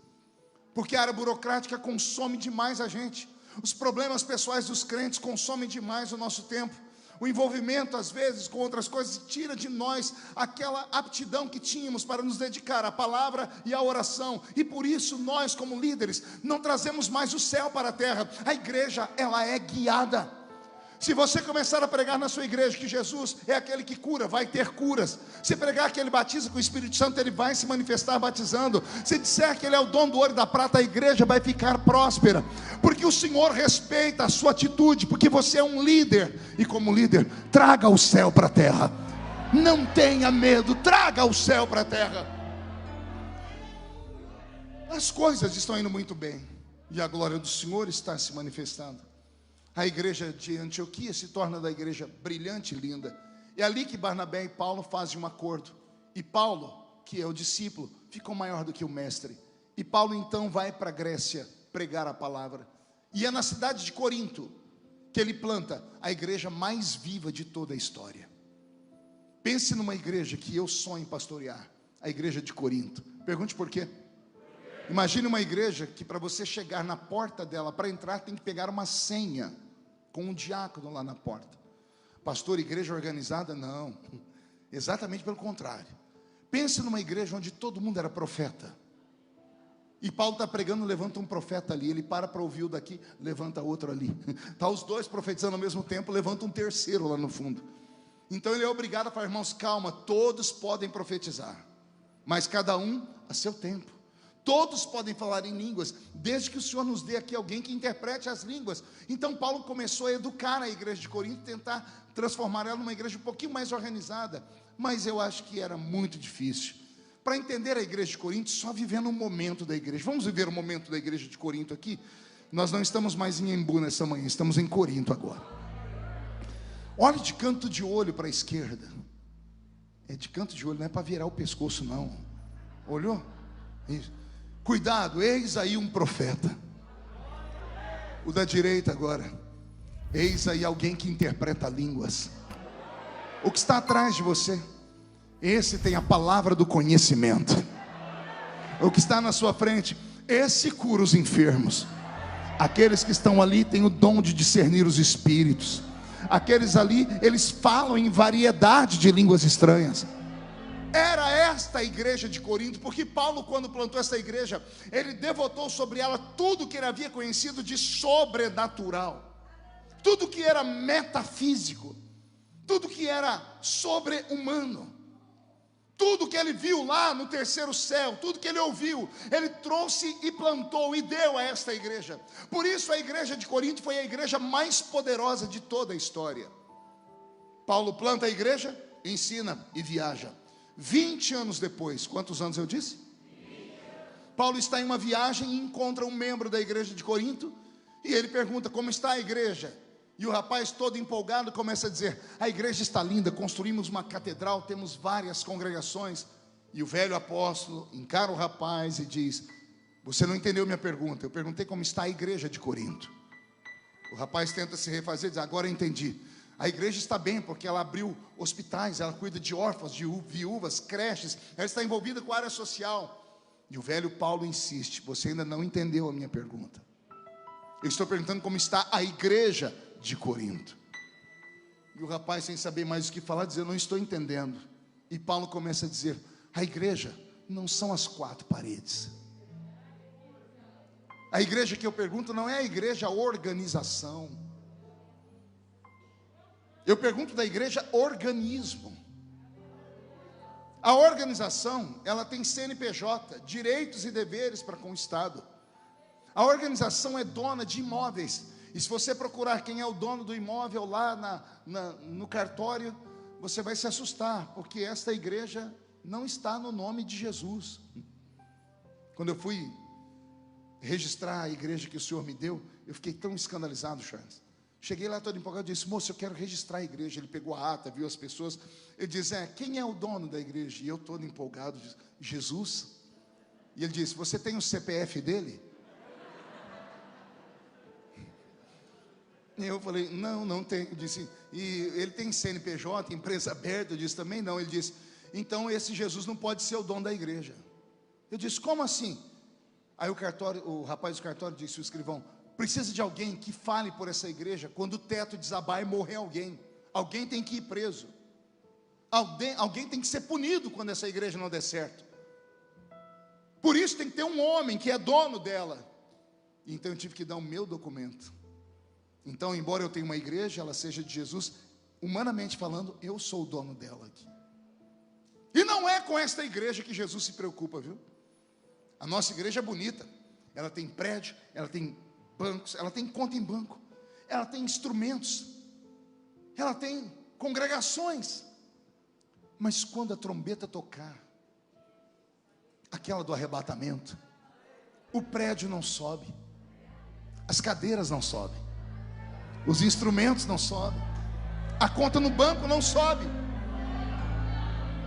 porque a área burocrática consome demais a gente. Os problemas pessoais dos crentes consomem demais o nosso tempo. O envolvimento às vezes com outras coisas tira de nós aquela aptidão que tínhamos para nos dedicar à palavra e à oração. E por isso nós, como líderes, não trazemos mais o céu para a terra. A igreja, ela é guiada. Se você começar a pregar na sua igreja que Jesus é aquele que cura, vai ter curas. Se pregar que Ele batiza com o Espírito Santo, Ele vai se manifestar batizando. Se disser que Ele é o dono do ouro e da prata, a igreja vai ficar próspera. Porque o Senhor respeita a sua atitude, porque você é um líder. E como líder, traga o céu para a terra. Não tenha medo, traga o céu para a terra. As coisas estão indo muito bem, e a glória do Senhor está se manifestando. A igreja de Antioquia se torna da igreja brilhante e linda. É ali que Barnabé e Paulo fazem um acordo. E Paulo, que é o discípulo, ficou maior do que o mestre. E Paulo então vai para a Grécia pregar a palavra. E é na cidade de Corinto que ele planta a igreja mais viva de toda a história. Pense numa igreja que eu sonho em pastorear, a igreja de Corinto. Pergunte por quê? Imagine uma igreja que para você chegar na porta dela, para entrar tem que pegar uma senha, com um diácono lá na porta. Pastor, igreja organizada? Não, exatamente pelo contrário. Pense numa igreja onde todo mundo era profeta. E Paulo está pregando, levanta um profeta ali, ele para ouvir o daqui, levanta outro ali. Está os dois profetizando ao mesmo tempo, levanta um terceiro lá no fundo. Então ele é obrigado a falar: irmãos, calma, todos podem profetizar, mas cada um a seu tempo. Todos podem falar em línguas, desde que o Senhor nos dê aqui alguém que interprete as línguas. Então Paulo começou a educar a igreja de Corinto, tentar transformar ela numa igreja um pouquinho mais organizada. Mas eu acho que era muito difícil. Para entender a igreja de Corinto, só vivendo um momento da igreja. Vamos viver o momento da igreja de Corinto aqui? Nós não estamos mais em Embu nessa manhã, estamos em Corinto agora. Olhe de canto de olho para a esquerda. É de canto de olho, não é para virar o pescoço não. Olhou? Isso. Cuidado, eis aí um profeta. O da direita agora. Eis aí alguém que interpreta línguas. O que está atrás de você, esse tem a palavra do conhecimento. O que está na sua frente, esse cura os enfermos. Aqueles que estão ali têm o dom de discernir os espíritos. Aqueles ali, eles falam em variedade de línguas estranhas. Era esta a igreja de Corinto, porque Paulo, quando plantou essa igreja, ele devotou sobre ela tudo que ele havia conhecido de sobrenatural, tudo que era metafísico, tudo que era sobre-humano, tudo que ele viu lá no terceiro céu, tudo que ele ouviu, ele trouxe e plantou e deu a esta igreja. Por isso a igreja de Corinto foi a igreja mais poderosa de toda a história. Paulo planta a igreja, ensina e viaja. 20 anos depois, quantos anos eu disse? 20. Paulo está em uma viagem e encontra um membro da igreja de Corinto, e ele pergunta: como está a igreja? E o rapaz, todo empolgado, começa a dizer: a igreja está linda, construímos uma catedral, temos várias congregações. E o velho apóstolo encara o rapaz e diz: você não entendeu minha pergunta, eu perguntei como está a igreja de Corinto. O rapaz tenta se refazer e diz: agora eu entendi. A igreja está bem, porque ela abriu hospitais, ela cuida de órfãos, de viúvas, creches, ela está envolvida com a área social. E o velho Paulo insiste: você ainda não entendeu a minha pergunta. Eu estou perguntando como está a igreja de Corinto. E o rapaz, sem saber mais o que falar, diz: eu não estou entendendo. E Paulo começa a dizer: a igreja não são as 4 paredes. A igreja que eu pergunto não é a igreja, a organização. Eu pergunto da igreja organismo. A organização, ela tem CNPJ, direitos e deveres para com o Estado. A organização é dona de imóveis. E se você procurar quem é o dono do imóvel lá no cartório, você vai se assustar, porque esta igreja não está no nome de Jesus. Quando eu fui registrar a igreja que o Senhor me deu, eu fiquei tão escandalizado, Charles. Cheguei lá todo empolgado e disse: moço, eu quero registrar a igreja. Ele pegou a ata, viu as pessoas. Ele disse: quem é o dono da igreja? E eu todo empolgado disse: Jesus. E ele disse: você tem o CPF dele? E eu falei: não tem. Eu disse: e ele tem CNPJ, empresa aberta? Eu disse: também não. Ele disse: então esse Jesus não pode ser o dono da igreja. Eu disse: como assim? Aí o rapaz do cartório disse: o escrivão, precisa de alguém que fale por essa igreja quando o teto desabar e morrer alguém. Alguém tem que ir preso. Alguém tem que ser punido quando essa igreja não der certo. Por isso tem que ter um homem que é dono dela. Então eu tive que dar o meu documento. Então, embora eu tenha uma igreja, ela seja de Jesus, humanamente falando, eu sou o dono dela aqui. E não é com esta igreja que Jesus se preocupa, viu? A nossa igreja é bonita. Ela tem prédio, ela tem bancos, ela tem conta em banco, ela tem instrumentos, ela tem congregações. Mas quando a trombeta tocar, aquela do arrebatamento, o prédio não sobe, as cadeiras não sobem, os instrumentos não sobem, a conta no banco não sobe,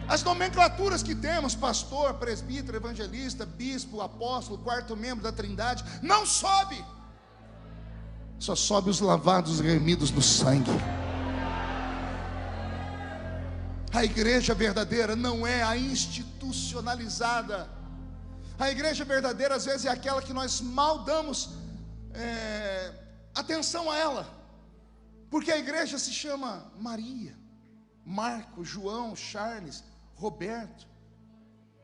as nomenclaturas que temos, pastor, presbítero, evangelista, bispo, apóstolo, quarto membro da Trindade, não sobe. Só sobe os lavados remidos no sangue. A igreja verdadeira não é a institucionalizada. A igreja verdadeira às vezes é aquela que nós mal damos atenção a ela, porque a igreja se chama Maria, Marco, João, Charles, Roberto.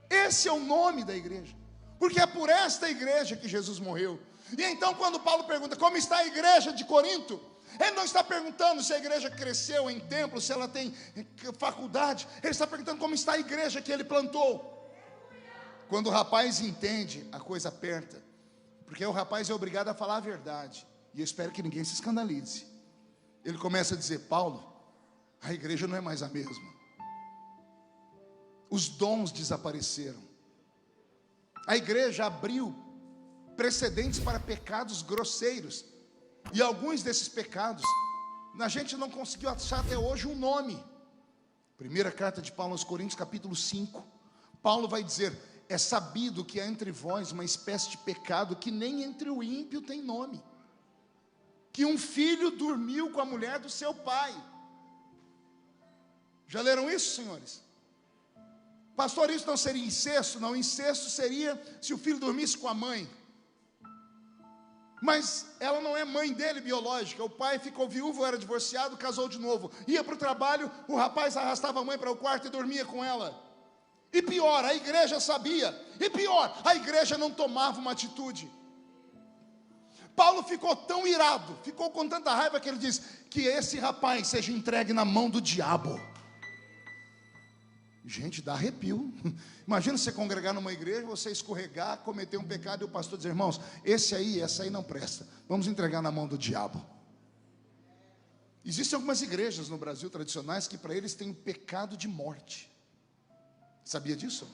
Esse é o nome da igreja, porque é por esta igreja que Jesus morreu. E então quando Paulo pergunta como está a igreja de Corinto, ele não está perguntando se a igreja cresceu em templo, se ela tem faculdade. Ele está perguntando como está a igreja que ele plantou. Quando o rapaz entende, a coisa aperta, porque o rapaz é obrigado a falar a verdade, e eu espero que ninguém se escandalize. Ele começa a dizer: Paulo, a igreja não é mais a mesma, os dons desapareceram, a igreja abriu precedentes para pecados grosseiros, e alguns desses pecados a gente não conseguiu achar até hoje um nome. Primeira carta de Paulo aos Coríntios, capítulo 5, Paulo vai dizer: é sabido que há entre vós uma espécie de pecado que nem entre o ímpio tem nome, que um filho dormiu com a mulher do seu pai. Já leram isso, senhores? Pastor, isso não seria incesto? Não, incesto seria se o filho dormisse com a mãe, mas ela não é mãe dele biológica. O pai ficou viúvo, era divorciado, casou de novo, ia para o trabalho, o rapaz arrastava a mãe para o quarto e dormia com ela. E pior, a igreja sabia, e pior, a igreja não tomava uma atitude. Paulo ficou tão irado, ficou com tanta raiva, que ele diz: que esse rapaz seja entregue na mão do diabo. Gente, dá arrepio. Imagina você congregar numa igreja, você escorregar, cometer um pecado, e o pastor dizer: irmãos, essa aí não presta, vamos entregar na mão do diabo. Existem algumas igrejas no Brasil tradicionais que para eles tem um pecado de morte. Sabia disso?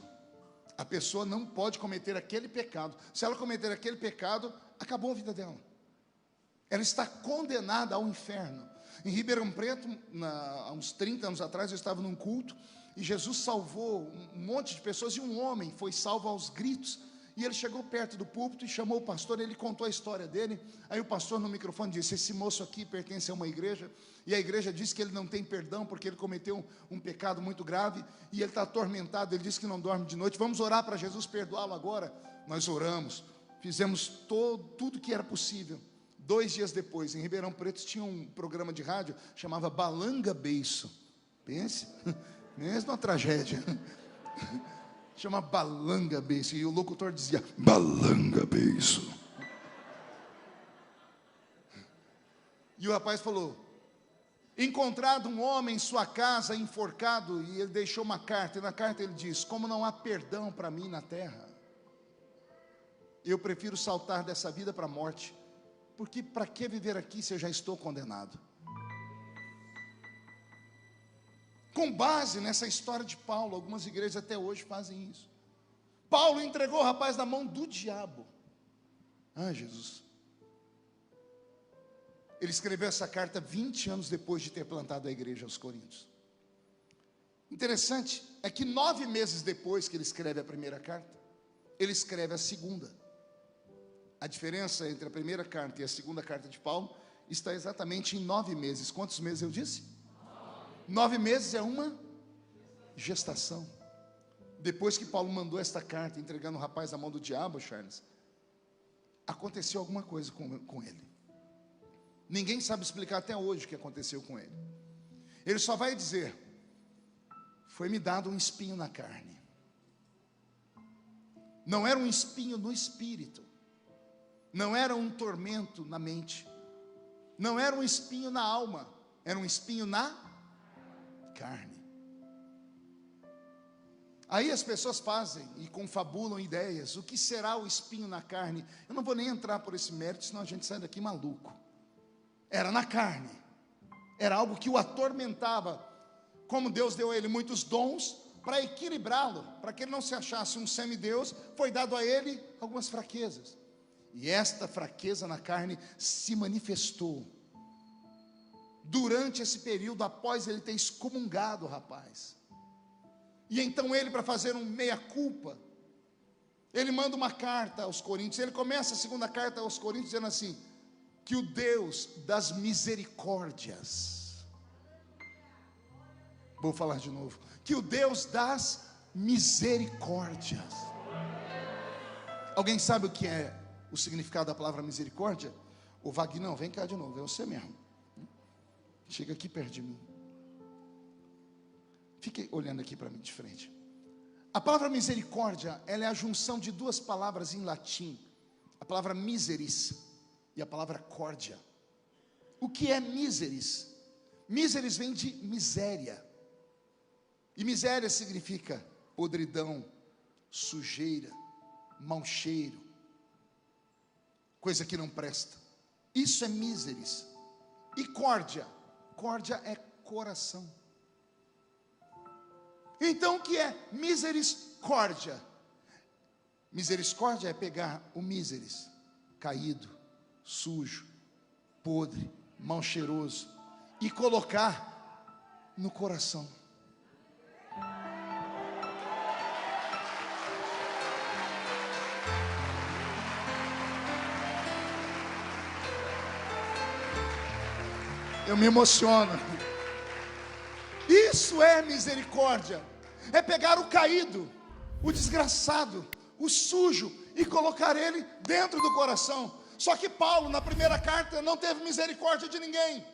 A pessoa não pode cometer aquele pecado. Se ela cometer aquele pecado, acabou a vida dela, ela está condenada ao inferno. Em Ribeirão Preto, há uns 30 anos atrás, eu estava num culto, e Jesus salvou um monte de pessoas, e um homem foi salvo aos gritos, e ele chegou perto do púlpito e chamou o pastor. Ele contou a história dele. Aí o pastor no microfone disse: esse moço aqui pertence a uma igreja, e a igreja diz que ele não tem perdão, porque ele cometeu um pecado muito grave, e ele está atormentado, ele disse que não dorme de noite. Vamos orar para Jesus perdoá-lo agora. Nós oramos, fizemos tudo que era possível. 2 dias depois, em Ribeirão Preto, tinha um programa de rádio, chamava Balanga Beiço. Pense numa tragédia. Chama Balanga Beiço, e o locutor dizia: Balanga Beiço. E o rapaz falou: encontrado um homem em sua casa enforcado, e ele deixou uma carta, e na carta ele diz: como não há perdão para mim na terra, eu prefiro saltar dessa vida para a morte, porque para que viver aqui se eu já estou condenado? Com base nessa história de Paulo, algumas igrejas até hoje fazem isso. Paulo entregou o rapaz na mão do diabo. Ah, Jesus. Ele escreveu essa carta 20 anos depois de ter plantado a igreja aos Coríntios. Interessante é que 9 meses depois que ele escreve a primeira carta, ele escreve a segunda. A diferença entre a primeira carta e a segunda carta de Paulo está exatamente em 9 meses. Quantos meses eu disse? 9 meses é uma gestação. Depois que Paulo mandou esta carta, entregando o rapaz na mão do diabo, Charles, aconteceu alguma coisa com ele. Ninguém sabe explicar até hoje o que aconteceu com ele. Ele só vai dizer: foi-me dado um espinho na carne. Não era um espinho no espírito, não era um tormento na mente, não era um espinho na alma, era um espinho na carne. Aí as pessoas fazem e confabulam ideias: o que será o espinho na carne? Eu não vou nem entrar por esse mérito, senão a gente sai daqui maluco. Era na carne, era algo que o atormentava. Como Deus deu a ele muitos dons, para equilibrá-lo, para que ele não se achasse um semideus, foi dado a ele algumas fraquezas, e esta fraqueza na carne se manifestou durante esse período, após ele ter excomungado o rapaz. E então ele, para fazer um meia-culpa, ele manda uma carta aos Coríntios. Ele começa a segunda carta aos Coríntios dizendo assim: que o Deus das misericórdias, vou falar de novo, que o Deus das misericórdias. Alguém sabe o que é o significado da palavra misericórdia? O Wagner, não, vem cá de novo, é você mesmo. Chega aqui perto de mim. Fique olhando aqui para mim de frente. A palavra misericórdia, ela é a junção de 2 palavras em latim. A palavra miseris e a palavra córdia. O que é miseris? Miseris vem de miséria. E miséria significa podridão, sujeira, mau cheiro, coisa que não presta. Isso é miseris. E córdia, córdia é coração. Então o que é misericórdia? Misericórdia é pegar o miseris, caído, sujo, podre, mal cheiroso, e colocar no coração. Eu me emociono. Isso é misericórdia. É pegar o caído, o desgraçado, o sujo e colocar ele dentro do coração. Só que Paulo, na primeira carta, não teve misericórdia de ninguém.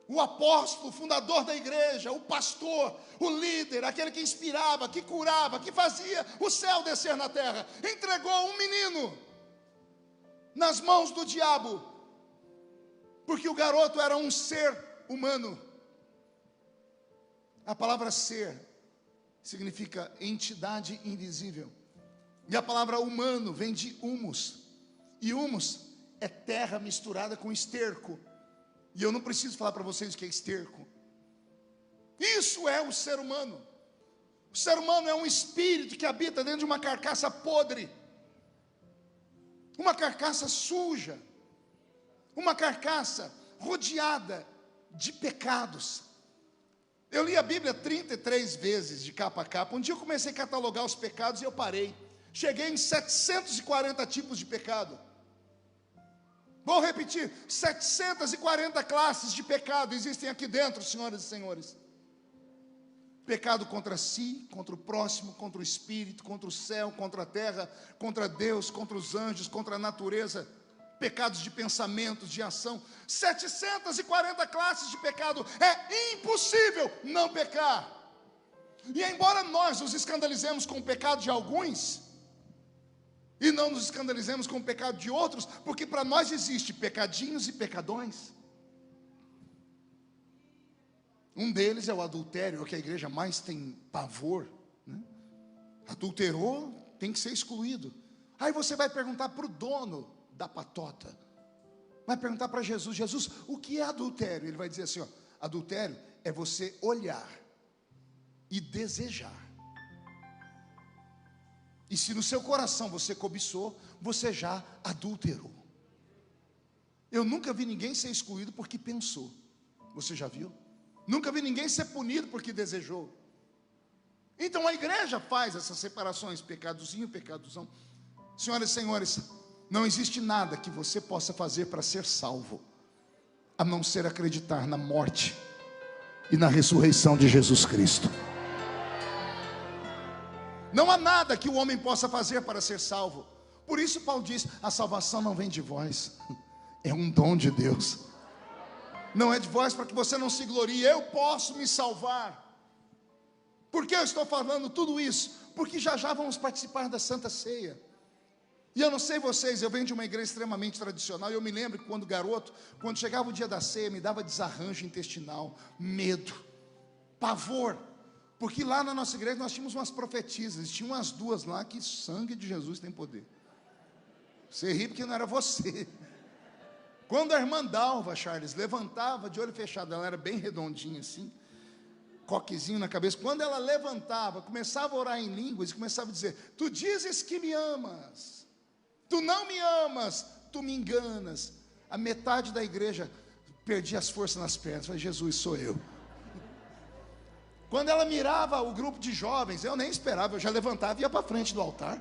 O apóstolo, o fundador da igreja, o pastor, o líder, aquele que inspirava, que curava, que fazia o céu descer na terra, entregou um menino nas mãos do diabo, porque o garoto era um ser humano. A palavra ser significa entidade invisível. E a palavra humano vem de humus. E humus é terra misturada com esterco. E eu não preciso falar para vocês o que é esterco. Isso é o ser humano. O ser humano é um espírito que habita dentro de uma carcaça podre. Uma carcaça suja. Uma carcaça rodeada de pecados. Eu li a Bíblia 33 vezes de capa a capa. Um dia eu comecei a catalogar os pecados e eu parei. Cheguei em 740 tipos de pecado. Vou repetir, 740 classes de pecado existem aqui dentro, senhoras e senhores. Pecado contra si, contra o próximo, contra o espírito, contra o céu, contra a terra, contra Deus, contra os anjos, contra a natureza. Pecados de pensamentos, de ação. 740 classes de pecado. É impossível não pecar. E embora nós nos escandalizemos com o pecado de alguns, e não nos escandalizemos com o pecado de outros, porque para nós existe pecadinhos e pecadões. Um deles é o adultério, é o que a igreja mais tem pavor, né? Adulterou, tem que ser excluído. Aí você vai perguntar para o dono da patota, vai perguntar para Jesus: Jesus, o que é adultério? Ele vai dizer assim, ó, adultério é você olhar e desejar. E se no seu coração você cobiçou, você já adulterou. Eu nunca vi ninguém ser excluído porque pensou. Você já viu? Nunca vi ninguém ser punido porque desejou. Então a igreja faz essas separações, pecadozinho, pecadozão. Senhoras e senhores, não existe nada que você possa fazer para ser salvo, a não ser acreditar na morte e na ressurreição de Jesus Cristo. Não há nada que o homem possa fazer para ser salvo. Por isso Paulo diz, a salvação não vem de vós, é um dom de Deus. Não é de vós para que você não se glorie. Eu posso me salvar. Por que eu estou falando tudo isso? Porque já já vamos participar da Santa Ceia. E eu não sei vocês, eu venho de uma igreja extremamente tradicional. E eu me lembro que quando garoto, quando chegava o dia da ceia, me dava desarranjo intestinal, medo, pavor. Porque lá na nossa igreja nós tínhamos umas profetisas. Tinha umas duas lá que sangue de Jesus tem poder. Você ri porque não era você. Quando a irmã Dalva, Charles, levantava de olho fechado, ela era bem redondinha assim, coquezinho na cabeça. Quando ela levantava, começava a orar em línguas e começava a dizer: tu dizes que me amas, tu não me amas, tu me enganas. A metade da igreja perdia as forças nas pernas. Falei: Jesus, sou eu. Quando ela mirava o grupo de jovens, eu nem esperava, eu já levantava e ia para frente do altar.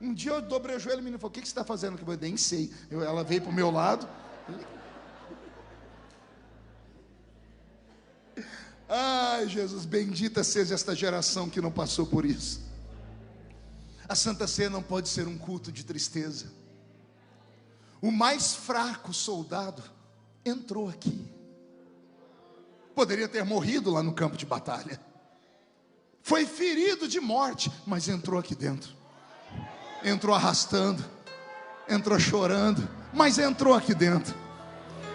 Um dia eu dobrei o joelho e o menino falou: o que você está fazendo? Eu nem sei. Ela veio para o meu lado. Ai, Jesus, bendita seja esta geração que não passou por isso. A Santa Ceia não pode ser um culto de tristeza. O mais fraco soldado entrou aqui. Poderia ter morrido lá no campo de batalha. Foi ferido de morte, mas entrou aqui dentro. Entrou arrastando, entrou chorando, mas entrou aqui dentro.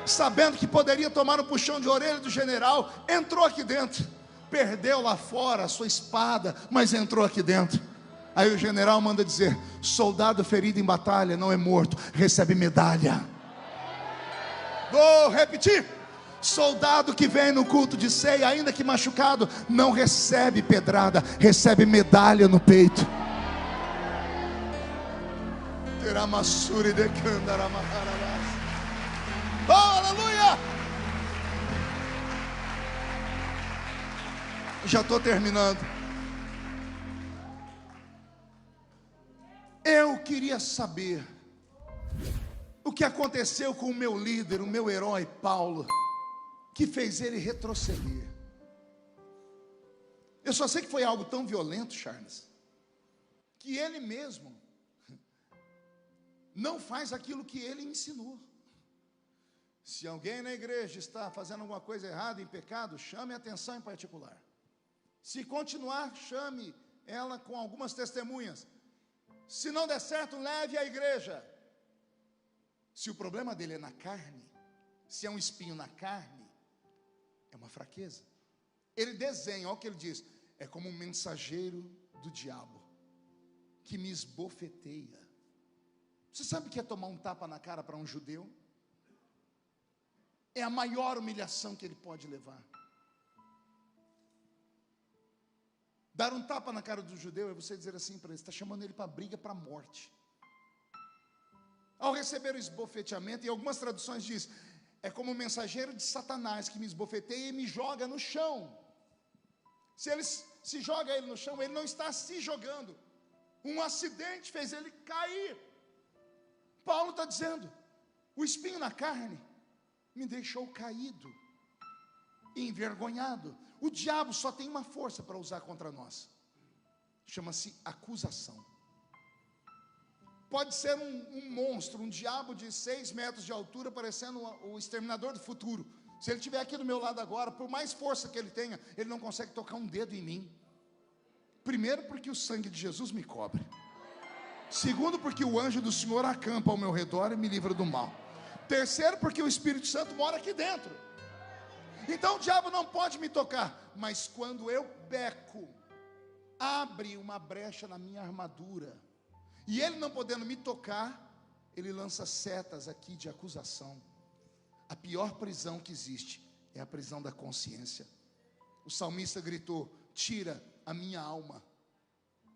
Sabendo que poderia tomar um puxão de orelha do general, entrou aqui dentro. perdeu lá fora a sua espada, mas entrou aqui dentro. Aí o general manda dizer: soldado ferido em batalha não é morto, recebe medalha. Vou repetir: soldado que vem no culto de ceia, ainda que machucado, não recebe pedrada, recebe medalha no peito. Oh, aleluia! Já estou terminando. Eu queria saber o que aconteceu com o meu líder, o meu herói Paulo, que fez ele retroceder. Eu só sei que foi algo tão violento, Charles, que ele mesmo não faz aquilo que ele ensinou. Se alguém na igreja está fazendo alguma coisa errada, em pecado, chame a atenção em particular. Se continuar, chame ela com algumas testemunhas. Se não der certo, leve à igreja. Se o problema dele é na carne, se é um espinho na carne, é uma fraqueza. Ele desenha, olha o que ele diz: é como um mensageiro do diabo, que me esbofeteia. Você sabe o que é tomar um tapa na cara para um judeu? É a maior humilhação que ele pode levar. Dar um tapa na cara do judeu é você dizer assim para ele: está chamando ele para briga, para a morte. Ao receber o esbofeteamento, em algumas traduções diz: é como um mensageiro de Satanás que me esbofeteia e me joga no chão. Se ele se joga ele no chão, ele não está se jogando. Um acidente fez ele cair. Paulo está dizendo: o espinho na carne me deixou caído, envergonhado. O diabo só tem uma força para usar contra nós, chama-se acusação. Pode ser um monstro, um diabo de 6 metros de altura, parecendo o exterminador do futuro. Se ele estiver aqui do meu lado agora, por mais força que ele tenha, ele não consegue tocar um dedo em mim. Primeiro, porque o sangue de Jesus me cobre. Segundo, porque o anjo do Senhor acampa ao meu redor e me livra do mal. Terceiro, porque o Espírito Santo mora aqui dentro. Então o diabo não pode me tocar. Mas quando eu peco, abre uma brecha na minha armadura. E ele não podendo me tocar, ele lança setas aqui de acusação. A pior prisão que existe é a prisão da consciência. O salmista gritou: tira a minha alma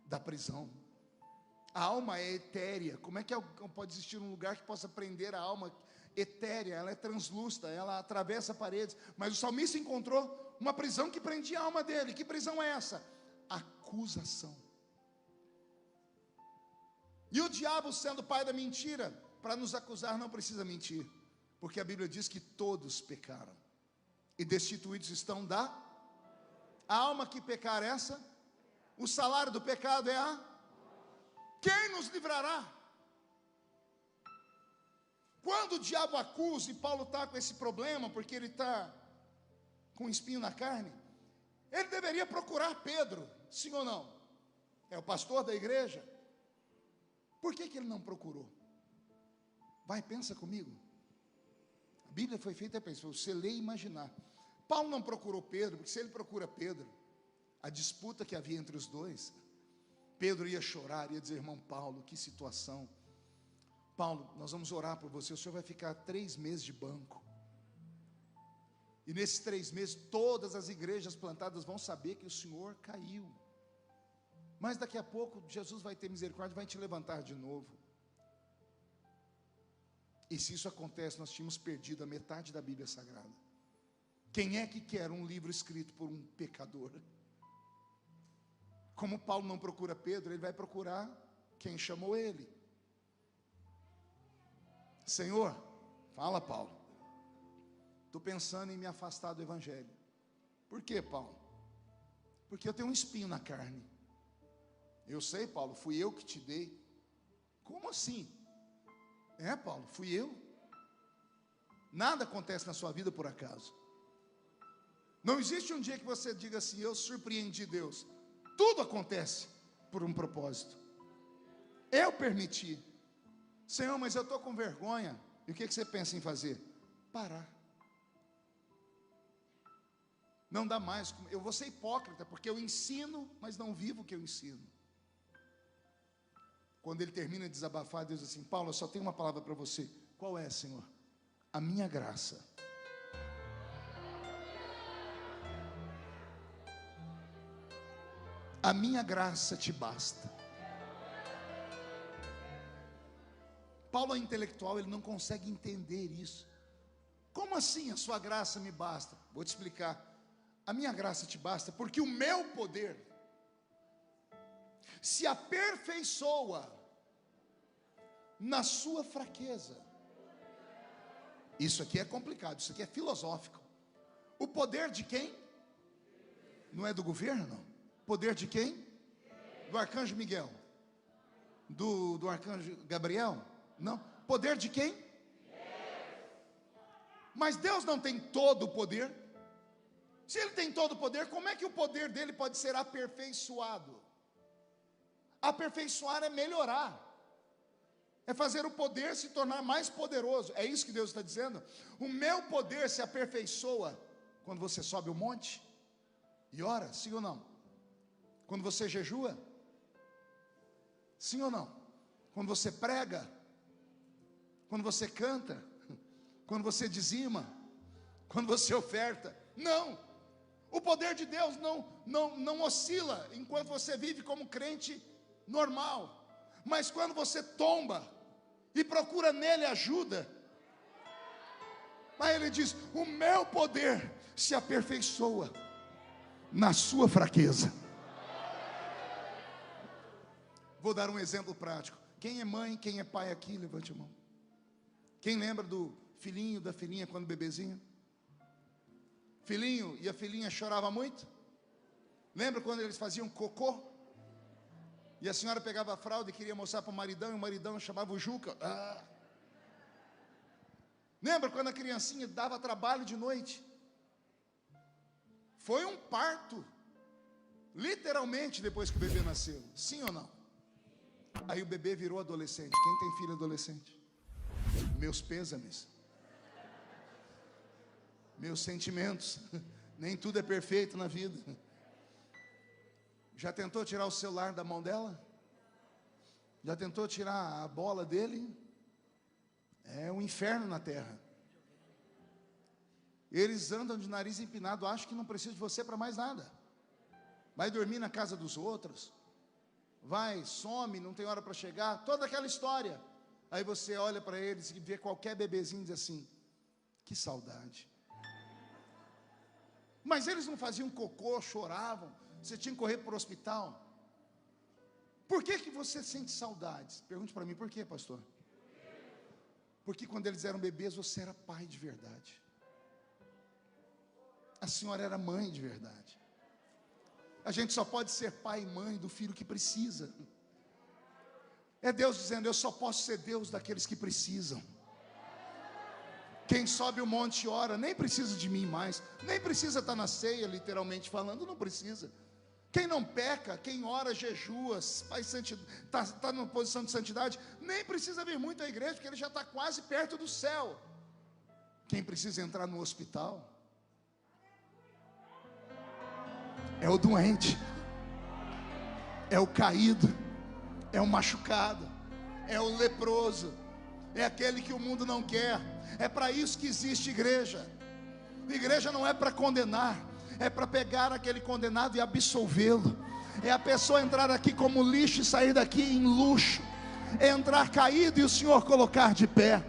da prisão. A alma é etérea. Como é que pode existir um lugar que possa prender a alma etérea? Ela é translúcida, ela atravessa paredes. Mas o salmista encontrou uma prisão que prendia a alma dele. Que prisão é essa? Acusação. E o diabo, sendo pai da mentira, para nos acusar não precisa mentir, porque a Bíblia diz que todos pecaram e destituídos estão da a alma que pecar essa. O salário do pecado é a quem nos livrará? Quando o diabo acusa, e Paulo está com esse problema, porque ele está com um espinho na carne, ele deveria procurar Pedro, sim ou não? É o pastor da igreja. Por que ele não procurou? Vai, pensa comigo. A Bíblia foi feita para isso, você ler e imaginar. Paulo não procurou Pedro, porque se ele procura Pedro, a disputa que havia entre os dois, Pedro ia chorar, ia dizer: irmão Paulo, que situação. Paulo, nós vamos orar por você, o senhor vai ficar 3 meses de banco. E nesses 3 meses, todas as igrejas plantadas vão saber que o senhor caiu. Mas daqui a pouco, Jesus vai ter misericórdia, vai te levantar de novo. E se isso acontece, nós tínhamos perdido a metade da Bíblia Sagrada. Quem é que quer um livro escrito por um pecador? Como Paulo não procura Pedro, ele vai procurar quem chamou ele. Senhor, fala Paulo, estou pensando em me afastar do Evangelho. Por quê, Paulo? Porque eu tenho um espinho na carne. Eu sei, Paulo, fui eu que te dei. Como assim? É, Paulo, fui eu. Nada acontece na sua vida por acaso. Não existe um dia que você diga assim: eu surpreendi Deus. Tudo acontece por um propósito. Eu permiti. Senhor, mas eu estou com vergonha. E o que você pensa em fazer? Parar. Não dá mais. Eu vou ser hipócrita, porque eu ensino, mas não vivo o que eu ensino. Quando ele termina de desabafar, Deus diz assim: Paulo, eu só tenho uma palavra para você. Qual é, Senhor? A minha graça. A minha graça te basta. Paulo é intelectual, ele não consegue entender isso. Como assim a sua graça me basta? Vou te explicar. A minha graça te basta porque o meu poder se aperfeiçoa na sua fraqueza. Isso aqui é complicado, isso aqui é filosófico. O poder de quem? Não é do governo? Poder de quem? Do arcanjo Miguel? Do arcanjo Gabriel? Não. Poder de quem? Mas Deus não tem todo o poder. Se Ele tem todo o poder, como é que o poder dele pode ser aperfeiçoado? Aperfeiçoar é melhorar, é fazer o poder se tornar mais poderoso. É isso que Deus está dizendo. O meu poder se aperfeiçoa quando você sobe o monte e ora, sim ou não? Quando você jejua, sim ou não? Quando você prega, quando você canta, quando você dizima, quando você oferta. Não, o poder de Deus não oscila enquanto você vive como crente normal. Mas quando você tomba e procura nele ajuda, aí ele diz: o meu poder se aperfeiçoa na sua fraqueza. Vou dar um exemplo prático. Quem é mãe, quem é pai aqui, levante a mão. Quem lembra do filhinho, da filhinha quando bebezinho? Filhinho e a filhinha choravam muito? Lembra quando eles faziam cocô? E a senhora pegava a fralda e queria mostrar para o maridão, e o maridão chamava o Juca. Lembra quando a criancinha dava trabalho de noite? Foi um parto, literalmente, depois que o bebê nasceu. Sim ou não? Aí o bebê virou adolescente. Quem tem filho adolescente? Meus pêsames, meus sentimentos. Nem tudo é perfeito na vida. Já tentou tirar o celular da mão dela? Já tentou tirar a bola dele? É um inferno na terra. Eles andam de nariz empinado, acham que não precisam de você para mais nada. Vai dormir na casa dos outros, vai, some, não tem hora para chegar, toda aquela história. Aí você olha para eles e vê qualquer bebezinho e diz assim: que saudade. Mas eles não faziam cocô, choravam, você tinha que correr para o hospital. Por que você sente saudades? Pergunte para mim, por quê, pastor? Porque quando eles eram bebês, você era pai de verdade. A senhora era mãe de verdade. A gente só pode ser pai e mãe do filho que precisa. É Deus dizendo: eu só posso ser Deus daqueles que precisam. Quem sobe o monte e ora, nem precisa de mim mais. Nem precisa estar na ceia, literalmente falando, não precisa. Quem não peca, quem ora, jejua, está numa posição de santidade, nem precisa vir muito à igreja, porque ele já está quase perto do céu. Quem precisa entrar no hospital é o doente, é o caído, é o machucado, é o leproso, é aquele que o mundo não quer. É para isso que existe igreja. Igreja não é para condenar, é para pegar aquele condenado e absolvê-lo. É a pessoa entrar aqui como lixo e sair daqui em luxo. É entrar caído e o Senhor colocar de pé.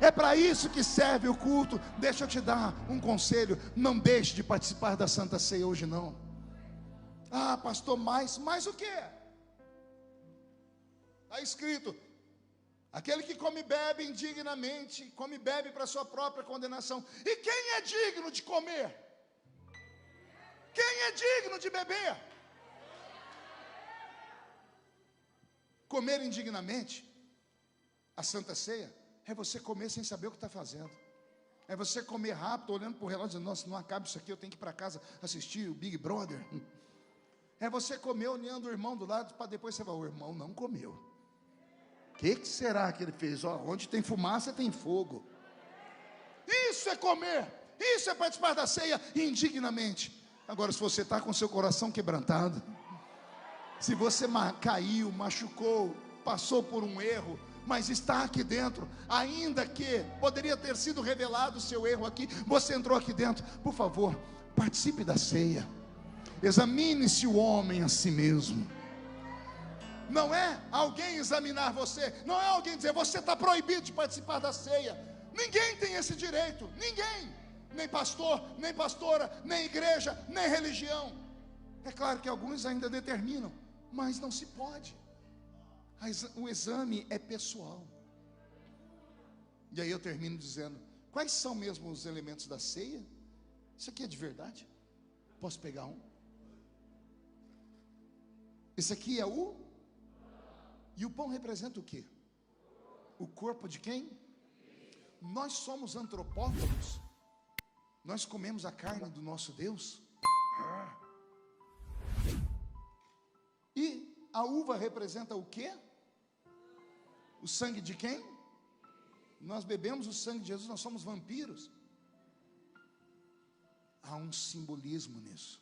É para isso que serve o culto. Deixa eu te dar um conselho: não deixe de participar da Santa Ceia hoje não. Ah, pastor, mais o quê? Está escrito: aquele que come e bebe indignamente, come e bebe para sua própria condenação. E quem é digno de comer? Quem é digno de beber? Comer indignamente, a Santa Ceia, é você comer sem saber o que está fazendo. É você comer rápido, olhando para o relógio, dizendo: nossa, não acaba isso aqui, eu tenho que ir para casa assistir o Big Brother. É você comer olhando o irmão do lado, para depois você falar: o irmão não comeu. O que será que ele fez? Onde tem fumaça tem fogo. Isso é comer. Isso é participar da ceia indignamente. Agora, se você está com seu coração quebrantado, se você caiu, machucou, passou por um erro, mas está aqui dentro, ainda que poderia ter sido revelado o seu erro aqui, você entrou aqui dentro, por favor, participe da ceia. Examine-se o homem a si mesmo. Não é alguém examinar você, não é alguém dizer, você está proibido de participar da ceia. Ninguém tem esse direito, ninguém. Nem pastor, nem pastora, nem igreja, nem religião. É claro que alguns ainda determinam, mas não se pode. O exame é pessoal. E aí eu termino dizendo, quais são mesmo os elementos da ceia? Isso aqui é de verdade? Posso pegar um? Esse aqui é o... E o pão representa o quê? O corpo de quem? Nós somos antropófagos. Nós comemos a carne do nosso Deus. E a uva representa o quê? O sangue de quem? Nós bebemos o sangue de Jesus, nós somos vampiros. Há um simbolismo nisso.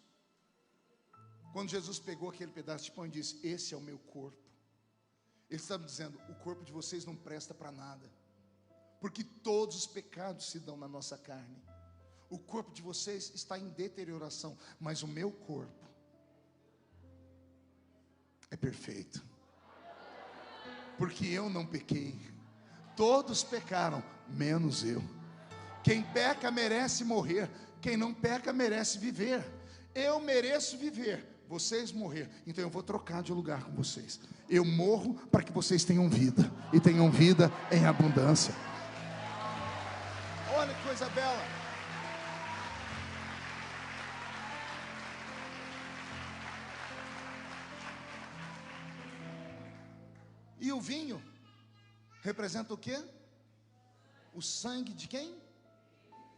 Quando Jesus pegou aquele pedaço de pão e disse, esse é o meu corpo, Ele estava dizendo, o corpo de vocês não presta para nada, porque todos os pecados se dão na nossa carne. O corpo de vocês está em deterioração, mas o meu corpo é perfeito, porque eu não pequei. Todos pecaram, menos eu. Quem peca merece morrer, quem não peca merece viver. Eu mereço viver, vocês morrer, então eu vou trocar de lugar com vocês. Eu morro para que vocês tenham vida, e tenham vida em abundância. Olha que coisa bela. E o vinho representa o quê? O sangue de quem?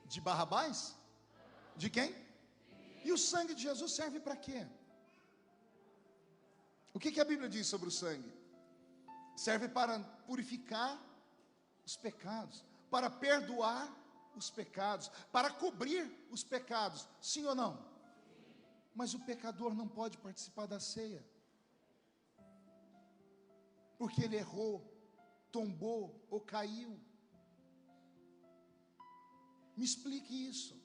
De Barrabás? De quem? E o sangue de Jesus serve para quê? O que a Bíblia diz sobre o sangue? Serve para purificar os pecados, para perdoar os pecados, para cobrir os pecados, sim ou não? Mas o pecador não pode participar da ceia, porque ele errou, tombou ou caiu. Me explique isso.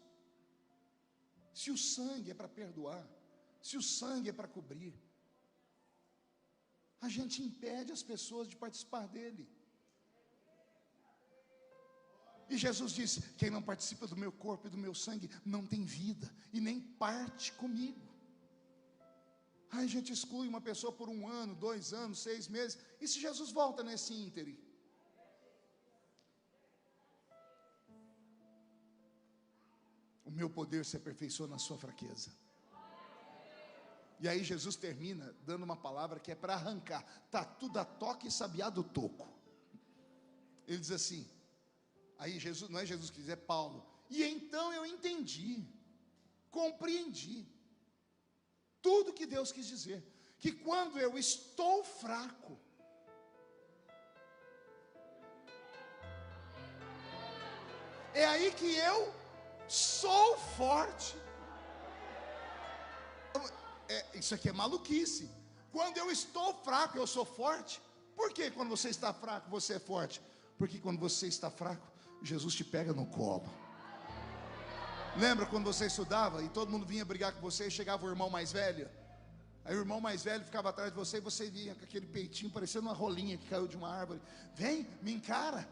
Se o sangue é para perdoar, se o sangue é para cobrir, a gente impede as pessoas de participar dele. E Jesus disse, quem não participa do meu corpo e do meu sangue, não tem vida, e nem parte comigo. Aí a gente exclui uma pessoa por 1 ano, 2 anos, 6 meses, e se Jesus volta nesse íntere? O meu poder se aperfeiçoa na sua fraqueza. E aí Jesus termina dando uma palavra que é para arrancar tatu da toca e sabiá do toco. Ele diz assim, aí Jesus, não é Jesus que diz, é Paulo. E então eu entendi, compreendi tudo que Deus quis dizer, que quando eu estou fraco, é aí que eu sou forte. Isso aqui é maluquice. Quando eu estou fraco, eu sou forte. Por que quando você está fraco, você é forte? Porque quando você está fraco, Jesus te pega no colo. Lembra quando você estudava e todo mundo vinha brigar com você e chegava o irmão mais velho? Aí o irmão mais velho ficava atrás de você e você vinha com aquele peitinho parecendo uma rolinha que caiu de uma árvore. Vem, me encara.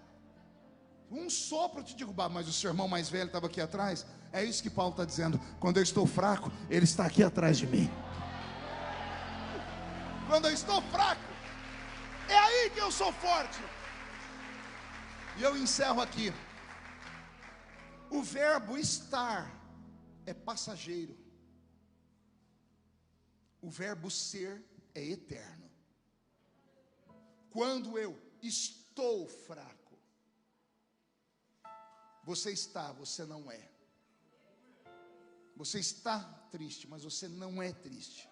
Um sopro te derrubar, mas o seu irmão mais velho estava aqui atrás. É isso que Paulo está dizendo. Quando eu estou fraco, ele está aqui atrás de mim. Quando eu estou fraco, é aí que eu sou forte. E eu encerro aqui. O verbo estar é passageiro. O verbo ser é eterno. Quando eu estou fraco, você está, você não é. Você está triste, mas você não é triste.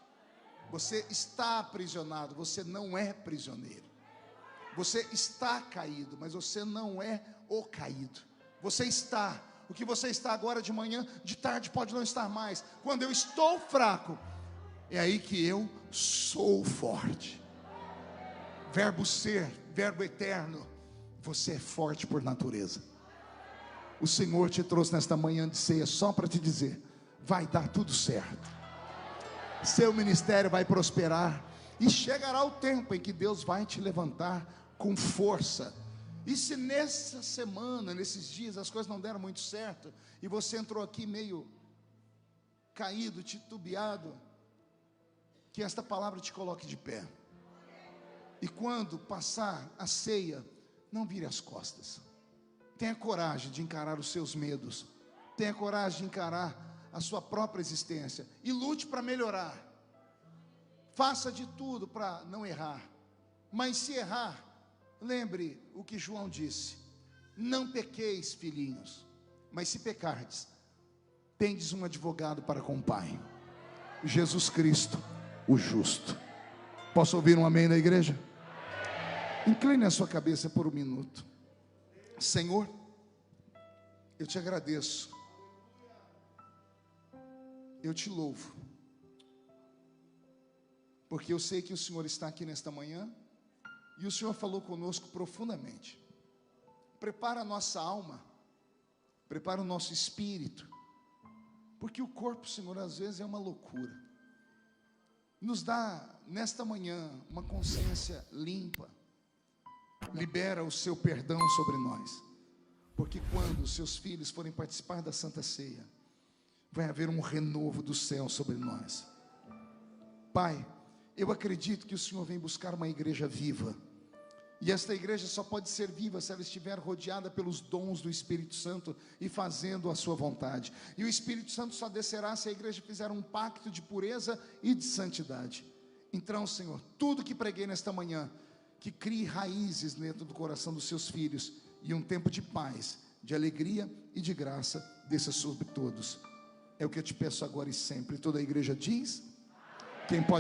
Você está aprisionado, você não é prisioneiro. Você está caído, mas você não é o caído. Você está O que você está agora de manhã, de tarde pode não estar mais. Quando eu estou fraco, é aí que eu sou forte. Verbo ser, verbo eterno. Você é forte por natureza. O Senhor te trouxe nesta manhã de ceia só para te dizer: vai dar tudo certo. Seu ministério vai prosperar. E chegará o tempo em que Deus vai te levantar com força. E se nessa semana, nesses dias, as coisas não deram muito certo, e você entrou aqui meio caído, titubeado, que esta palavra te coloque de pé. E quando passar a ceia, não vire as costas. Tenha coragem de encarar os seus medos. Tenha coragem de encarar a sua própria existência. E lute para melhorar. Faça de tudo para não errar. Mas se errar, lembre o que João disse: não pequeis, filhinhos, mas se pecardes, tendes um advogado para com o Pai, Jesus Cristo, o justo. Posso ouvir um amém na igreja? Incline a sua cabeça por um minuto. Senhor, eu te agradeço, eu te louvo, porque eu sei que o Senhor está aqui nesta manhã, e o Senhor falou conosco profundamente. Prepara a nossa alma, prepara o nosso espírito, porque o corpo, Senhor, às vezes é uma loucura. Nos dá nesta manhã uma consciência limpa. Libera o seu perdão sobre nós, porque quando os seus filhos forem participar da Santa Ceia, vai haver um renovo do céu sobre nós. Pai, eu acredito que o Senhor vem buscar uma igreja viva, e esta igreja só pode ser viva se ela estiver rodeada pelos dons do Espírito Santo e fazendo a sua vontade. E o Espírito Santo só descerá se a igreja fizer um pacto de pureza e de santidade. Então, Senhor, tudo que preguei nesta manhã, que crie raízes dentro do coração dos seus filhos, e um tempo de paz, de alegria e de graça desça sobre todos. É o que eu te peço agora e sempre. Toda a igreja diz: quem pode